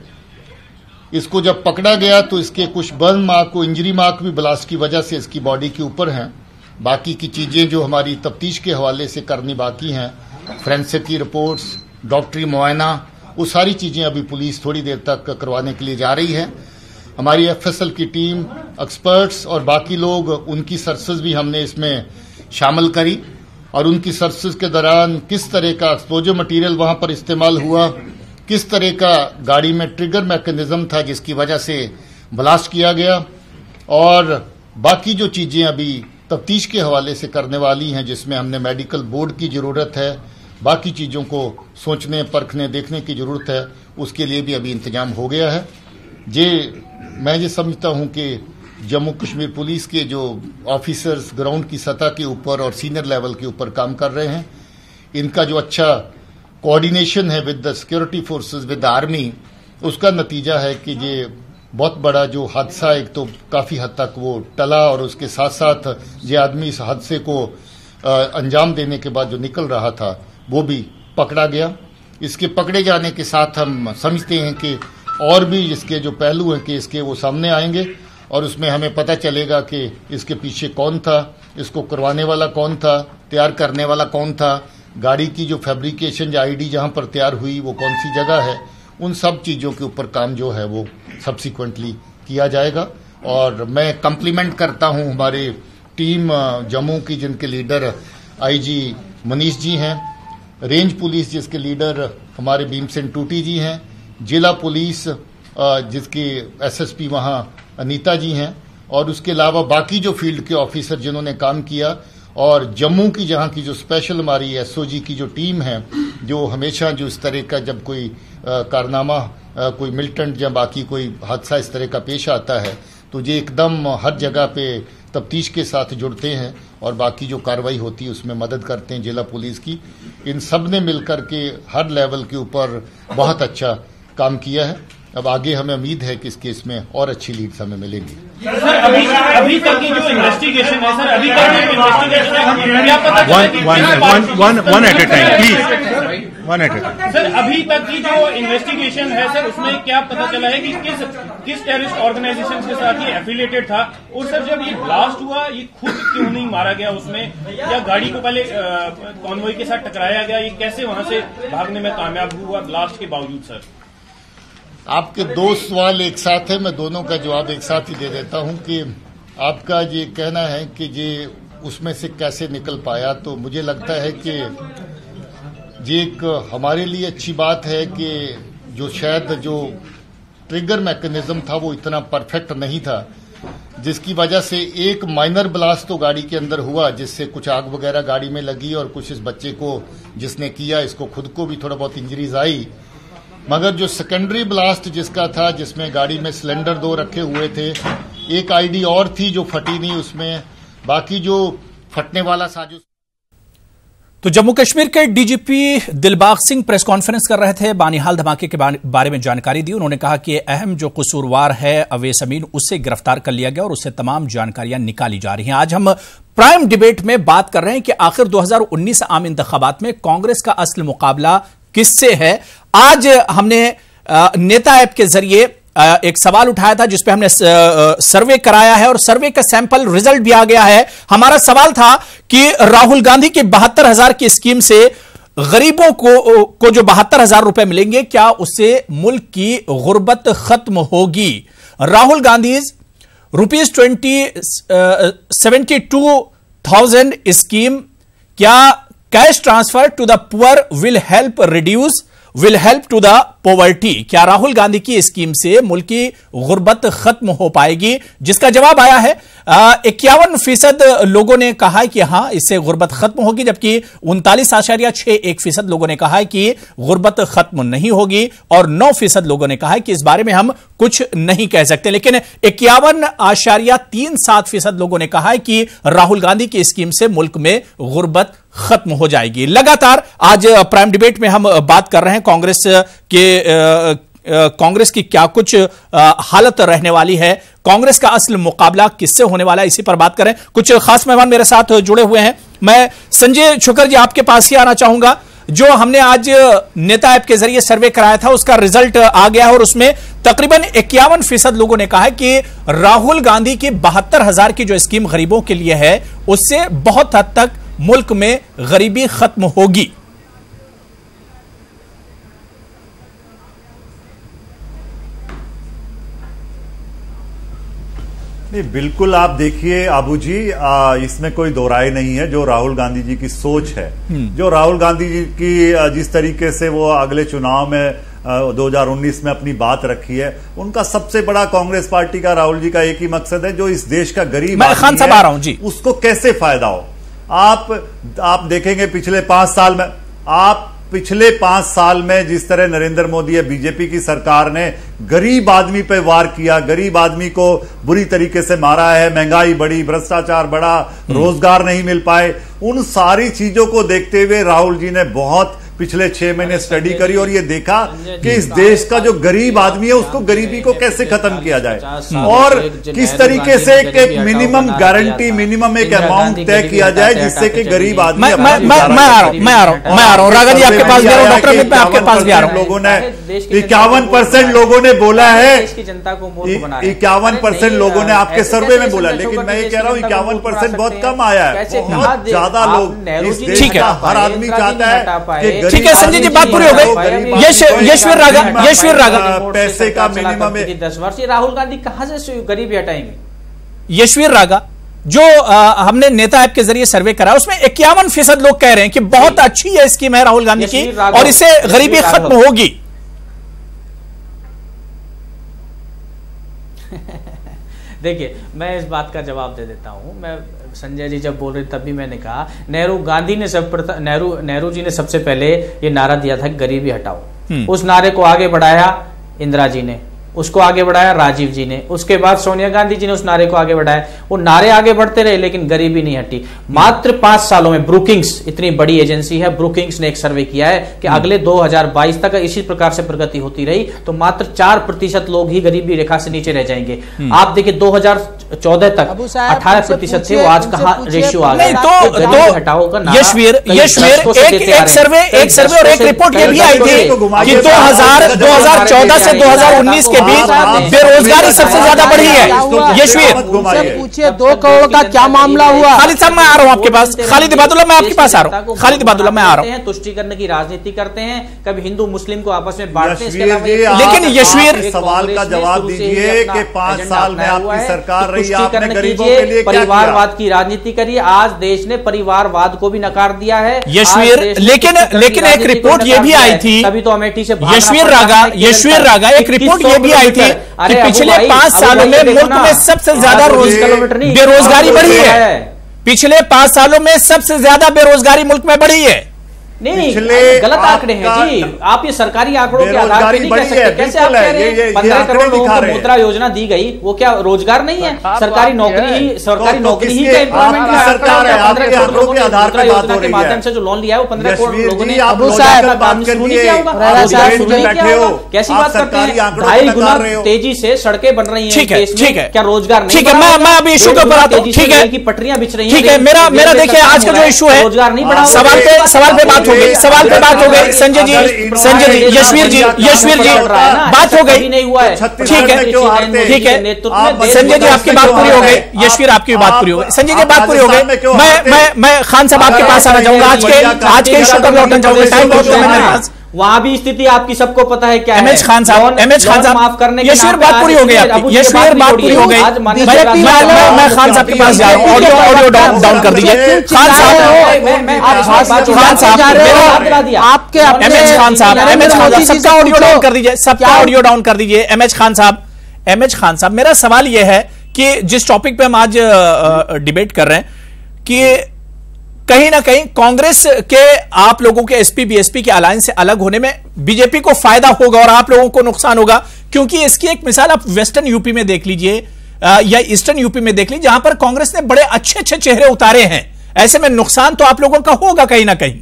इसको जब पकड़ा गया तो इसके कुछ बर्न मार्क, इंजरी मार्क भी ब्लास्ट की वजह से इसकी बॉडी के ऊपर हैं। बाकी की चीजें जो हमारी तफ्तीश के हवाले से करनी बाकी हैं, फोरेंसिक की रिपोर्ट्स, डॉक्टरी मुआयना, वो सारी चीजें अभी पुलिस थोड़ी देर तक करवाने के लिए जा रही है। हमारी एफएसएल की टीम, एक्सपर्ट्स और बाकी लोग, उनकी सर्चेज भी हमने इसमें शामिल करी और उनकी सर्चेज के दौरान किस तरह का एक्सप्लोजिव मटेरियल वहां पर इस्तेमाल हुआ, किस तरह का गाड़ी में ट्रिगर मैकेनिज्म था जिसकी वजह से ब्लास्ट किया गया, और बाकी जो चीजें अभी तफ्तीश के हवाले से करने वाली हैं जिसमें हमने मेडिकल बोर्ड की जरूरत है, बाकी चीजों को सोचने, परखने, देखने की जरूरत है, उसके लिए भी अभी इंतजाम हो गया है। मैं ये समझता हूं कि जम्मू कश्मीर पुलिस के जो ऑफिसर्स ग्राउंड की सतह के ऊपर और सीनियर लेवल के ऊपर काम कर रहे हैं, इनका जो अच्छा कोऑर्डिनेशन है with the security forces, with the army, उसका नतीजा है कि ये बहुत बड़ा जो हादसा, एक तो काफी हद तक वो टला और उसके साथ साथ ये आदमी इस हादसे को अंजाम देने के बाद जो निकल रहा था वो भी पकड़ा गया। इसके पकड़े जाने के साथ हम समझते हैं कि और भी इसके जो पहलू हैं कि इसके वो सामने आएंगे और उसमें हमें पता चलेगा कि इसके पीछे कौन था, इसको करवाने वाला कौन था, तैयार करने वाला कौन था, गाड़ी की जो फैब्रिकेशन या आईडी जहां पर तैयार हुई वो कौन सी जगह है, उन सब चीज़ों के ऊपर काम जो है वो सब्सिक्वेंटली किया जाएगा। और मैं कम्प्लीमेंट करता हूं हमारे टीम जम्मू की जिनके लीडर आईजी मनीष जी हैं, रेंज पुलिस जिसके लीडर हमारे भीमसेन टूटी जी हैं, जिला पुलिस जिसके एसएसपी वहां अनीता जी हैं, और उसके अलावा बाकी जो फील्ड के ऑफिसर जिन्होंने काम किया, और जम्मू की जहां की जो स्पेशल हमारी एसओजी की जो टीम है जो हमेशा जो इस तरह का जब कोई कारनामा कोई मिलिटेंट या बाकी कोई हादसा इस तरह का पेश आता है तो ये एकदम हर जगह पे तफ्तीश के साथ जुड़ते हैं और बाकी जो कार्रवाई होती है उसमें मदद करते हैं जिला पुलिस की। इन सब ने मिलकर के हर लेवल के ऊपर बहुत अच्छा काम किया है। अब आगे हमें उम्मीद है कि इस केस में और अच्छी लीड्स हमें मिलेंगी। सर अभी तक की जो इन्वेस्टिगेशन है सर, अभी तक की इन्वेस्टिगेशन है, क्या पता one at a time please, one at a time. Sir अभी तक की जो इन्वेस्टिगेशन है सर उसमें क्या पता चला है कि किस टेररिस्ट ऑर्गेनाइजेशन के साथ ये एफिलिएटेड था, और सर जब ये ब्लास्ट हुआ ये खुद क्यों नहीं मारा गया उसमें, या गाड़ी को पहले कॉन्वॉय के साथ टकराया गया, ये कैसे वहां से भागने में कामयाब हुआ ब्लास्ट के बावजूद? सर आपके दो सवाल एक साथ है, मैं दोनों का जवाब एक साथ ही दे देता हूं कि आपका ये कहना है कि ये उसमें से कैसे निकल पाया, तो मुझे लगता है कि ये एक हमारे लिए अच्छी बात है कि जो शायद जो ट्रिगर मैकेनिज्म था वो इतना परफेक्ट नहीं था, जिसकी वजह से एक माइनर ब्लास्ट तो गाड़ी के अंदर हुआ जिससे कुछ आग वगैरह गाड़ी में लगी और कुछ इस बच्चे को जिसने किया इसको खुद को भी थोड़ा बहुत इंजरीज आई, मगर जो सेकेंडरी ब्लास्ट जिसका था जिसमें गाड़ी में सिलेंडर 2 रखे हुए थे, एक आईडी और थी जो फटी नहीं उसमें, बाकी जो फटने वाला साजो। तो जम्मू कश्मीर के DGP Dilbag Singh press conference कर रहे थे, बानिहाल धमाके के बारे में जानकारी दी। उन्होंने कहा कि अहम जो कसूरवार है अवैस अमीन उसे गिरफ्तार कर लिया गया और उससे तमाम जानकारियां निकाली जा रही हैं। आज हम प्राइम डिबेट में बात कर रहे हैं कि आखिर 2019 आम इंतखाबात में कांग्रेस का असल मुकाबला किससे है। आज हमने नेता ऐप के जरिए एक सवाल उठाया था जिसपे हमने सर्वे कराया है और सर्वे का सैंपल रिजल्ट भी आ गया है। हमारा सवाल था कि राहुल गांधी की 72,000 की स्कीम से गरीबों को जो 72,000 रुपए मिलेंगे क्या उससे मुल्क की गुर्बत खत्म होगी। राहुल गांधी रुपीज 72,000 स्कीम, क्या cash transfer to the poor will help to the poverty, क्या राहुल गांधी की स्कीम से मुल्क की गुर्बत खत्म हो पाएगी? जिसका जवाब आया है 51% लोगों ने कहा है कि हां इससे गुर्बत खत्म होगी, जबकि 39.61% लोगों ने कहा है कि गुर्बत खत्म नहीं होगी और 9% लोगों ने कहा है कि इस बारे में हम कुछ नहीं कह सकते। लेकिन 51.37% लोगों ने कहा है कि राहुल गांधी की स्कीम से मुल्क में गुर्बत खत्म हो जाएगी। लगातार आज प्राइम डिबेट में हम बात कर रहे हैं कांग्रेस की क्या कुछ हालत रहने वाली है, कांग्रेस का असल मुकाबला किससे होने वाला है, इसी पर बात करें। कुछ खास मेहमान मेरे साथ जुड़े हुए हैं। मैं संजय शुक्र जी आपके पास ही आना चाहूंगा। जो हमने आज नेता ऐप के जरिए सर्वे कराया था उसका रिजल्ट आ गया है और उसमें तकरीबन 51% लोगों ने कहा है कि राहुल गांधी की 72,000 की जो स्कीम गरीबों के लिए है उससे बहुत हद तक मुल्क में गरीबी खत्म होगी। नहीं, बिल्कुल आप देखिए आबू जी, इसमें कोई दो राय नहीं है। जो राहुल गांधी जी की सोच है, जो राहुल गांधी जी की जिस तरीके से वो अगले चुनाव में 2019 में अपनी बात रखी है, उनका सबसे बड़ा कांग्रेस पार्टी का राहुल जी का एक ही मकसद है, जो इस देश का गरीब खान साहब आ रहा हूं जी, उसको कैसे फायदा हो। आप देखेंगे पिछले 5 साल में जिस तरह नरेंद्र मोदी या बीजेपी की सरकार ने गरीब आदमी पे वार किया, गरीब आदमी को बुरी तरीके से मारा है, महंगाई बढ़ी, भ्रष्टाचार बढ़ा, रोजगार नहीं मिल पाए, उन सारी चीजों को देखते हुए राहुल जी ने बहुत पिछले 6 महीने स्टडी करी और ये देखा कि इस देश का जो गरीब आदमी है उसको गरीबी को कैसे खत्म किया जाए और किस तरीके से एक मिनिमम गारंटी, मिनिमम एक अमाउंट तय किया जाए जिससे कि गरीब आदमी। मैं आ रहा हूं राघव जी आपके पास, डॉक्टर मैं आपके पास भी आ रहा हूं। लोगों ने 51% लोगों ने बोला है, 51% लोगों ने आपके सर्वे में बोला, लेकिन मैं ये कह रहा हूं 51% बहुत कम आया है। बहुत ज्यादा लोग इस देश का हर आदमी चाहता है। ठीक है संजय जी, बात पूरी हो गई। यशवीर रागा पैसे का मिनिमम 10 वर्ष राहुल गांधी कहां से गरीबी हटाएंगे? यशवीर रागा जो हमने नेता ऐप के जरिए सर्वे करा उसमें 51% लोग कह रहे हैं कि बहुत अच्छी है स्कीम है राहुल गांधी की और इससे गरीबी खत्म होगी। देखिए मैं इस बात का जवाब दे देता हूं। मैं संजय जी जब बोल रहे तब भी मैंने कहा नेहरू जी ने सबसे पहले ये नारा दिया था कि गरीबी हटाओ। उस नारे को आगे बढ़ाया इंदिरा जी ने, उसको आगे बढ़ाया राजीव जी ने, उसके बाद सोनिया गांधी जी ने उस नारे को आगे बढ़ाया। वो नारे आगे बढ़ते रहे लेकिन गरीबी नहीं हटी। मात्र 5 सालों में ब्रुकिंग्स, इतनी बड़ी एजेंसी है, ब्रुकिंग्स ने एक सर्वे किया है कि अगले 2022 तक इसी प्रकार से प्रगति होती रही तो मात्र 4% लोग ही गरीबी रेखा से नीचे रह जाएंगे। आप देखिए 2014 तक 18% थे, वो आज कहां रेशियो आ गया। तो हटाओ यशवीर एक सर्वे और एक रिपोर्ट ये भी आई थी कि 2014 से 2019 के बीच बेरोजगारी सबसे ज्यादा बढ़ी है। यशवीर पूछिए 2 करोड़ का क्या मामला हुआ? खालिद साहब मैं आ रहा हूं आपके पास। खालिद इबादुल्लाह मैं आपके पास आ रहा हूं। खालिद इबादुल्लाह मैं आ रहा हूं। तुष्टीकरण की राजनीति करते हैं, कभी हिंदू मुस्लिम को आपस में बांटते हैं। लेकिन यशवीर सवाल का जवाब दीजिए कि 5 साल में आपकी सरकार रही, आपने गरीबों के लिए परिवारवाद की राजनीति करी। आज देश ने परिवारवाद को भी नकार दिया है यशवीर। लेकिन एक रिपोर्ट ये भी आई थी, तभी तो अमेठी से यशवीर रागा एक रिपोर्ट ये भी आई थी कि पिछले 5 सालों में मुल्क में सबसे ज्यादा बेरोजगारी बढ़ी है। पिछले 5 सालों में सबसे ज्यादा बेरोजगारी मुल्क में बढ़ी है। नहीं, गलत आंकड़े हैं जी। आप ये सरकारी आंकड़ों के आधार पर नहीं कह सकते। कैसे आप कह रहे हैं 15 करोड़ लोगों को मुद्रा योजना दी गई, वो क्या रोजगार नहीं है? सरकारी नौकरी ही का एम्प्लॉयमेंट का सरकार है। 15 करोड़ लोगों ने मुद्रा योजना के माध्यम से जो लोन लिया है वो 15 करोड़ लोगों ने काम शुरू नहीं किया होगा। कैसी बात करते हैं? 2.5 गुना तेजी से सड़कें बन रही है देश में, क्या रोजगार नहीं? ठीक है, मैं अभी इशू के ऊपर आता हूं। ठीक है, की पटरियां बिछ रही है। ठीक है, मेरा देखिए आज का जो इशू है रोजगार नहीं बढ़ा, सवाल पे बात हो गई, सवाल पे बात हो गई। संजय जी, यशवीर जी बात हो गई। नहीं हुआ है। ठीक है संजय जी आपकी बात पूरी हो गई। यशवीर आपकी बात पूरी हो गई। संजय जी बात पूरी हो गई। मैं खान साहब आपके पास आना चाहूंगा। आज के इशू पर लौटना चाहूंगा। टाइम बहुत कम है मेरे पास। वहां भी स्थिति आपकी सबको पता है क्या है। एमएच खान साहब माफ करने यशवीर बात पूरी हो गई आपकी। यशवीर बात पूरी हो गई। मैं खान साहब के पास जा रहा हूं। ऑडियो डाउन कर दीजिए खान साहब। आपके एमएच खान साहब सबका ऑडियो डाउन कर दीजिए, सबका ऑडियो डाउन कर दीजिए। एमएच खान साहब मेरा सवाल यह है कि जिस टॉपिक पे हम आज डिबेट कर रहे हैं कि कहीं ना कहीं कांग्रेस के आप लोगों के एसपी बीएसपी के अलायंस से अलग होने में बीजेपी को फायदा होगा और आप लोगों को नुकसान होगा, क्योंकि इसकी एक मिसाल आप वेस्टर्न यूपी में देख लीजिए या ईस्टर्न यूपी में देख लीजिए, जहां पर कांग्रेस ने बड़े अच्छे अच्छे चेहरे उतारे हैं। ऐसे में नुकसान तो आप लोगों का होगा कहीं ना कहीं।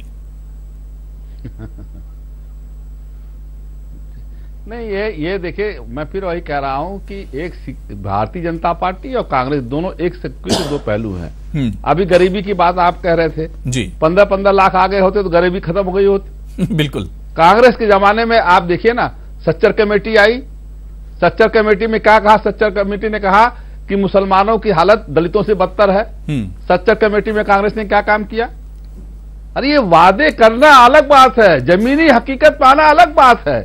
नहीं, ये देखिए मैं फिर वही कह रहा हूं कि एक भारतीय जनता पार्टी और कांग्रेस दोनों एक सिक्के के 2 पहलू हैं। अभी गरीबी की बात आप कह रहे थे जी, 15-15 लाख आ गए होते तो गरीबी खत्म हो गई होती। बिल्कुल। कांग्रेस के जमाने में आप देखिए ना, सच्चर कमेटी आई, सच्चर कमेटी में क्या कहा? सच्चर कमेटी ने कहा कि मुसलमानों की हालत दलितों से बदतर है। सच्चर कमेटी में कांग्रेस ने क्या काम किया? अरे ये वादे करना अलग बात है, जमीनी हकीकत पाना अलग बात है,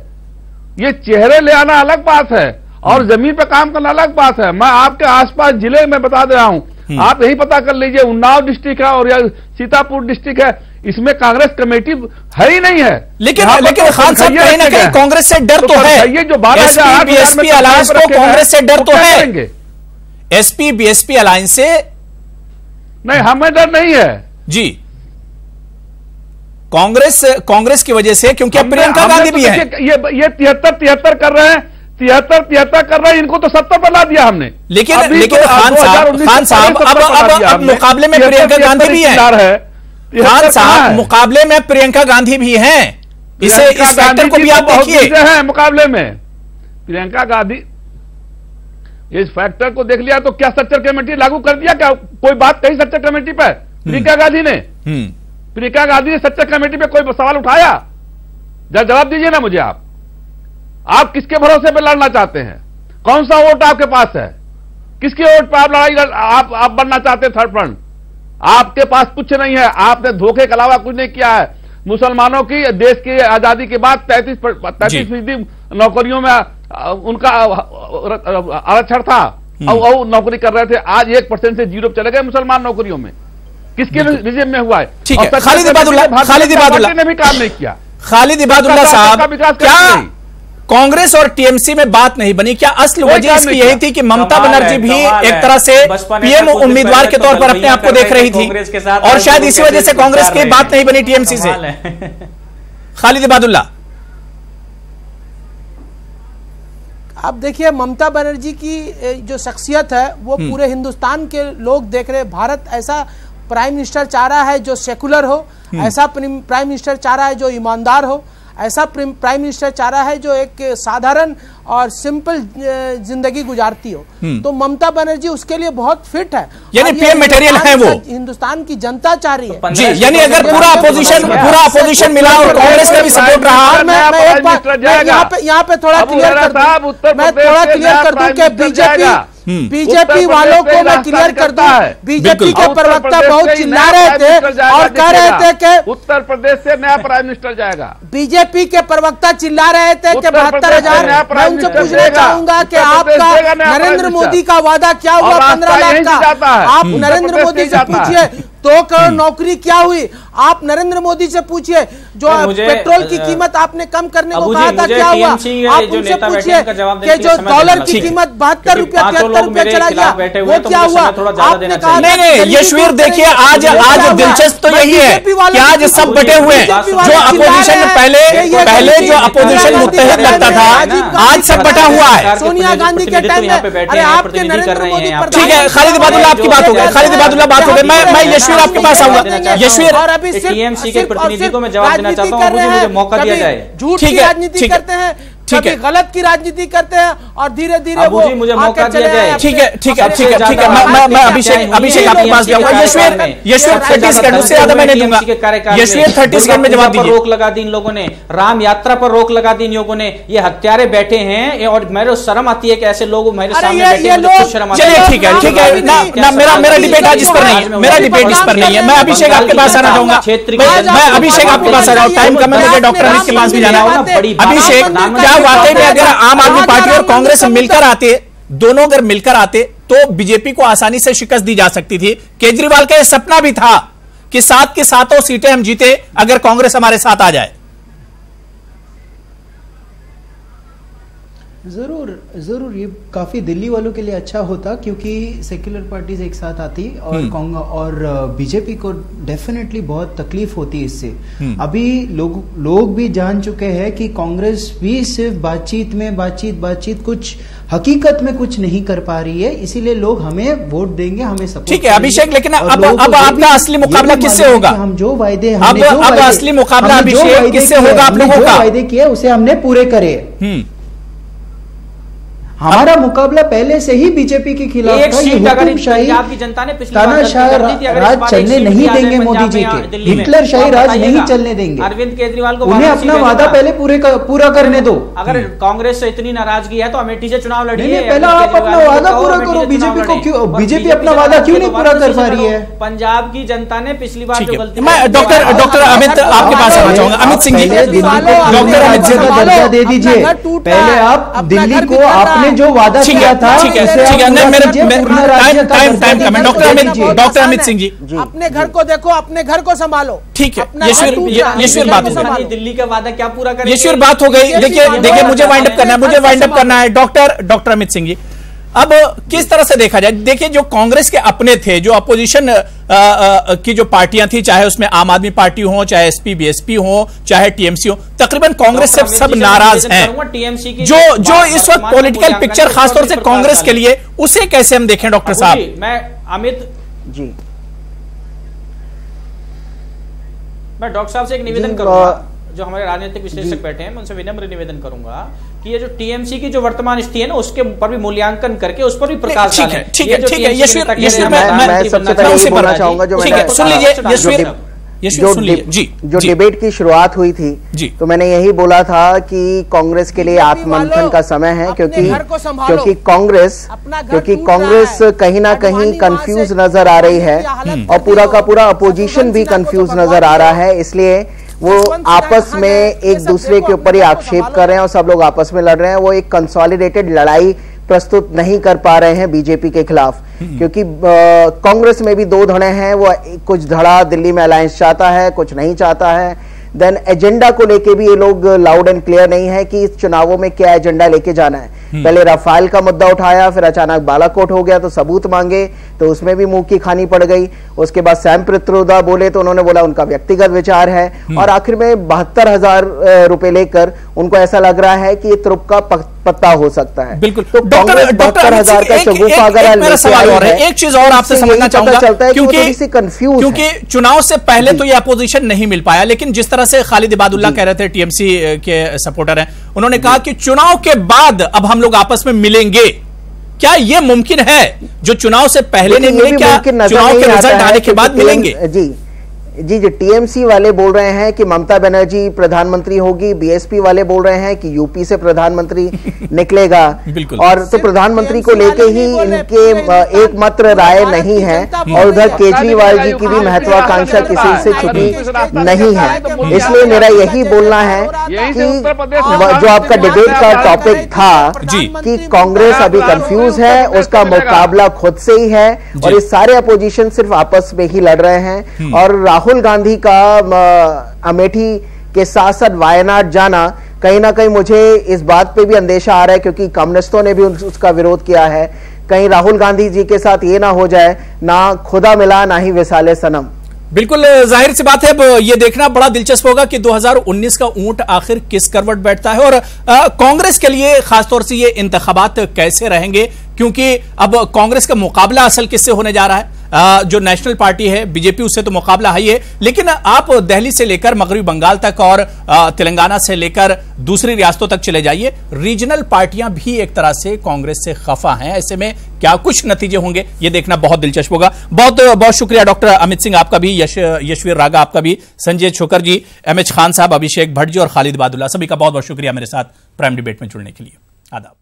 ये चेहरे ले आना अलग बात है और जमीन पे काम करना अलग बात है। मैं आपके आसपास जिले में बता दे रहा हूं, आप यही पता कर लीजिए, उन्नाव डिस्ट्रिक्ट है और या सीतापुर डिस्ट्रिक्ट है, इसमें कांग्रेस कमेटी है ही नहीं है। लेकिन खान साहब कहीं ना कहीं कांग्रेस से डर तो है। ये जो बात एसपी अलायंस को कांग्रेस से डर तो है। एसपी बीएसपी अलायंस से नहीं, हमें डर नहीं है जी। कांग्रेस की वजह से, क्योंकि अब प्रियंका गांधी भी है। ये 73 कर रहे हैं, 73 कर रहे हैं, इनको तो 70 पर ला दिया हमने। लेकिन खान साहब अब मुकाबले में प्रियंका गांधी भी है। खान साहब मुकाबले में प्रियंका गांधी भी हैं। इसे इस फैक्टर को भी आप देखिए हैं मुकाबले में। प्रियंका गांधी इस फैक्टर को देख लिया तो क्या सच्चर कमेटी लागू कर दिया? क्या कोई बात कही सच्चर कमेटी पर प्रियंका गांधी ने? प्रियंका गांधी ने सच्चर कमेटी पे कोई सवाल उठाया? जवाब दीजिए ना मुझे। आप किसके भरोसे पे लड़ना चाहते हैं? कौन सा वोट आपके पास है? किसके वोट पे आप लड़ाई आप बनना चाहते हैं थर्ड फ्रंट? आपके पास कुछ नहीं है। आपने धोखे के अलावा कुछ नहीं किया है। मुसलमानों की देश की आजादी के बाद 33% नौकरियों में उनका आरक्षण था और नौकरी कर रहे थे। आज 1% से 0 चले गए मुसलमान नौकरियों में। किसके रिजिम में हुआ है? ठीक है, खालिद इबादुल्लाह ने भी काम नहीं किया। खालिद इबादुल्लाह साहब, क्या कांग्रेस और टीएमसी में बात नहीं बनी? क्या असल वजह इसकी यही थी कि ममता बनर्जी भी एक तरह से पीएम उम्मीदवार के तौर पर अपने आप को देख रही थी और शायद इसी वजह से कांग्रेस की बात नहीं बनी टीएमसी से? खालिद इबादुल्लाह, आप देखिए ममता बनर्जी की जो शख्सियत है वो पूरे हिंदुस्तान के लोग देख रहे। भारत ऐसा प्राइम मिनिस्टर चाह रहा है जो सेकुलर हो, ऐसा प्राइम मिनिस्टर चाह रहा है जो ईमानदार हो, ऐसा प्राइम मिनिस्टर चाह रहा है जो एक साधारण और सिंपल जिंदगी गुजारती हो। तो ममता बनर्जी उसके लिए बहुत फिट है, यानी पीएम मटेरियल है वो। हिंदुस्तान की जनता चाह रही है जी, यानी अगर पूरा अपोजिशन मिला और कांग्रेस का भी सपोर्ट रहा। मैं एक बात यहाँ पे थोड़ा क्लियर कर दूं, मैं थोड़ा क्लियर कर दूं कि बीजेपी वालों को मैं क्लियर कर दूं, बीजेपी के प्रवक्ता बहुत चिल्ला रहे थे और कह रहे थे कि उत्तर प्रदेश से नया प्राइम मिनिस्टर जाएगा। बीजेपी के प्रवक्ता चिल्ला रहे थे कि 72,000। मैं उनसे पूछना चाहूंगा कि आपका नरेंद्र मोदी का वादा क्या हुआ 15 लाख का? आप नरेंद्र मोदी से पूछिए 2 करोड़ नौकरी क्या हुई? आप नरेंद्र मोदी से पूछिए जो पेट्रोल की कीमत आपने कम करने को कहा था क्या हुआ? आप उनसे पूछिए कि जो डॉलर की कीमत 72 रुपया 73 रुपया चला गया वो क्या हुआ? आपने कहा नहीं यशवीर, देखिए आज दिलचस्प तो यही है कि आज सब बटे हुए हैं। जो अपोजिशन में पहले जो अपोजिशन मुत्तहिद लगता था आज सब बटा हुआ है। सोनिया गांधी के टाइम में अरे आपके नरेंद्र मोदी, ठीक है खालिद इबादुल्लाह आपकी बात हो गई, खालिद इबादुल्लाह बात हो गई। मैं यशवीर आपके पास आऊंगा। यशवीर, टीएमसी के प्रतिनिधि को मैं जवाब देना चाहता हूं, मुझे मौका दिया जाए। झूठ की राजनीति करते हैं, कभी गलत की राजनीति करते हैं और धीरे धीरे वो मुझे मौका दिया जाए। ठीक है मैं अभिषेक आपके पास जाऊंगा। यशवीर 30 सेकंड, उससे ज्यादा मैं नहीं दूंगा। यशवीर 30 सेकंड में जवाब दीजिए। रोक लगा दी इन लोगों ने, राम यात्रा पर रोक लगा दी इन लोगों ने। ये हत्यारे बैठे हैं और मेरे शर्म आती है कि ऐसे लोग मेरे सामने बैठे हैं। चलिए ठीक है ना, मेरा डिबेट आज इस पर नहीं है, मेरा डिबेट इस पर नहीं है। मैं अभिषेक आपके पास आना चाहूंगा। मैं अभिषेक आपके पास आ रहा हूँ, टाइम कम है, मुझे डॉक्टर अमित के पास भी जाना होगा। अभिषेक, वाकई में अगर आम आदमी पार्टी और कांग्रेस मिलकर आते, दोनों अगर मिलकर आते तो बीजेपी को आसानी से शिकस्त दी जा सकती थी। केजरीवाल का यह सपना भी था कि 7 की 7 सीटें हम जीते अगर कांग्रेस हमारे साथ आ जाए। जरूर ये काफी दिल्ली वालों के लिए अच्छा होता क्योंकि सेक्युलर पार्टीज एक साथ आती और बीजेपी को डेफिनेटली बहुत तकलीफ होती इससे। अभी लोग भी जान चुके हैं कि कांग्रेस भी सिर्फ बातचीत कुछ हकीकत में कुछ नहीं कर पा रही है, इसीलिए लोग हमें वोट देंगे, हमें सपोर्ट। ठीक है अभिषेक, लेकिन अब आपका असली मुकाबला किससे होगा? हम जो वायदे अब असली मुकाबला अभिषेक किससे होगा? आप लोगों का वायदे किए उसे हमने पूरे करे। हमारा मुकाबला पहले से ही बीजेपी के खिलाफ था। ये हुकुमशाही तानाशाही राज चलने नहीं देंगे मोदी जी के, हिटलरशाही राज नहीं चलने देंगे। अरविंद केजरीवाल को उन्हें अपना वादा पहले पूरा करने दो। अगर कांग्रेस से इतनी नाराजगी है तो अमेठी से चुनाव लड़िए। पहले आप अपना वादा पूरा करो। बीजेपी अपना वादा क्यों नहीं पूरा कर पा रही है? पंजाब की जनता ने पिछली बार जो गलती। मैं डॉक्टर अमित आपके पास आना चाहूंगा। अमित सिंह जी, डॉक्टर अमित सिंह का दर्जा दे दीजिए। पहले आप दिल्ली को आपने जो वादा किया था डॉक्टर अमित सिंह जी, अपने घर को देखो, अपने घर को संभालो। ठीक है यशवीर बात हो गई। दिल्ली का वादा क्या पूरा करेंगे? यशवीर बात हो गई। देखिए मुझे वाइंड अप करना है डॉक्टर अमित सिंह जी। अब किस तरह से देखा जाए, देखिए जो कांग्रेस के अपने थे, जो अपोजिशन की जो पार्टियां थी, चाहे उसमें आम आदमी पार्टी हो, चाहे एसपी बीएसपी हो, चाहे टीएमसी हो, तकरीबन कांग्रेस से सब नाराज हैं। जो इस वक्त पॉलिटिकल पिक्चर खासतौर से कांग्रेस के लिए, उसे कैसे हम देखें डॉक्टर साहब? मैं अमित जी, मैं डॉक्टर साहब से एक निवेदन करूंगा। जो हमारे राजनीतिक विश्लेषक बैठे हैं, मैं उनसे विनम्र निवेदन करूंगा कि ये जो टीएमसी की जो वर्तमान स्थिति है ना, उसके ऊपर भी मूल्यांकन करके उस पर भी प्रकाश डालें। ठीक है, मैं सबसे पहले ये बोलना चाहूंगा, जो डिबेट की शुरुआत हुई थी तो मैंने यही बोला था कि कांग्रेस के लिए आत्ममंथन का समय है, क्योंकि कांग्रेस कहीं ना कहीं कंफ्यूज नजर आ रही है और पूरा का पूरा अपोजिशन भी कंफ्यूज नजर आ रहा है। इसलिए वो आपस में एक दूसरे के ऊपर ही आक्षेप कर रहे हैं और सब लोग आपस में लड़ रहे हैं। वो एक कंसोलिडेटेड लड़ाई प्रस्तुत नहीं कर पा रहे हैं बीजेपी के खिलाफ, क्योंकि कांग्रेस में भी दो धड़े हैं। वो कुछ धड़ा दिल्ली में अलायंस चाहता है, कुछ नहीं चाहता है। देन एजेंडा को लेके भी ये लोग लाउड एंड क्लियर नहीं है कि इस चुनावों में क्या एजेंडा लेके जाना है। पहले राफेल का मुद्दा उठाया, फिर अचानक बालाकोट हो गया तो सबूत मांगे तो उसमें भी मुंह की खानी पड़ गई। उसके बाद सैम पित्रोदा बोले तो उन्होंने बोला उनका व्यक्तिगत विचार है, और आखिर में 72,000 रुपए लेकर उनको ऐसा लग रहा है कि ये तुरुप का पत्ता हो सकता है। बिल्कुल। तो कांग्रेस 72,000 का शगुफा अगर मेरा सवाल और है, एक चीज और आपसे समझना चाहूंगा, क्योंकि चुनाव से पहले तो ये अपोजिशन नहीं मिल पाया, लेकिन जिस तरह से खालिद इबादुल्लाह कह रहे थे, टीएमसी के सपोर्टर हैं, उन्होंने कहा कि चुनाव के बाद अब हम लोग आपस में मिलेंगे। क्या ये मुमकिन है जो चुनाव से पहले नहीं मिले, क्या चुनाव के रिजल्ट आने के बाद मिलेंगे? जी टीएमसी वाले बोल रहे हैं कि ममता बनर्जी प्रधानमंत्री होगी, बीएसपी वाले बोल रहे हैं कि यूपी से प्रधानमंत्री निकलेगा। और तो प्रधानमंत्री को लेके ही इनके एकमात्र राय नहीं है, और उधर केजरीवाल जी की भी महत्वाकांक्षा किसी से छुपी नहीं है। इसलिए मेरा यही बोलना है कि जो आपका डिबेट का टॉपिक था कि कांग्रेस अभी कंफ्यूज है, उसका मुकाबला खुद से ही है और ये सारे अपोजिशन सिर्फ आपस में ही लड़ रहे हैं। और राहुल गांधी का अमेठी के साथ साथ वायनाड जाना कहीं ना कहीं मुझे इस बात पे भी अंदेशा आ रहा है, क्योंकि कम्युनिस्टों ने भी उसका विरोध किया है। कहीं राहुल गांधी जी के साथ ये ना हो जाए, ना खुदा मिला ना ही विसाले सनम। बिल्कुल जाहिर सी बात है, ये देखना बड़ा दिलचस्प होगा कि 2019 का ऊंट आखिर किस करवट बैठता है, और कांग्रेस के लिए खासतौर से ये इंतखाबात कैसे रहेंगे, क्योंकि अब कांग्रेस का मुकाबला असल किससे होने जा रहा है। जो नेशनल पार्टी है बीजेपी, उससे तो मुकाबला है ही है, लेकिन आप दिल्ली से लेकर मगरबी बंगाल तक और तेलंगाना से लेकर दूसरी रियासतों तक चले जाइए, रीजनल पार्टियां भी एक तरह से कांग्रेस से खफा हैं। ऐसे में क्या कुछ नतीजे होंगे, ये देखना बहुत दिलचस्प होगा। बहुत बहुत शुक्रिया डॉक्टर अमित सिंह आपका भी, यशवीर रागा आपका भी, संजय छोकर जी, एमएच खान साहब, अभिषेक भट्ट जी और खालिद इबादुल्लाह, सभी का बहुत बहुत शुक्रिया मेरे साथ प्राइम डिबेट में जुड़ने के लिए। आदाब।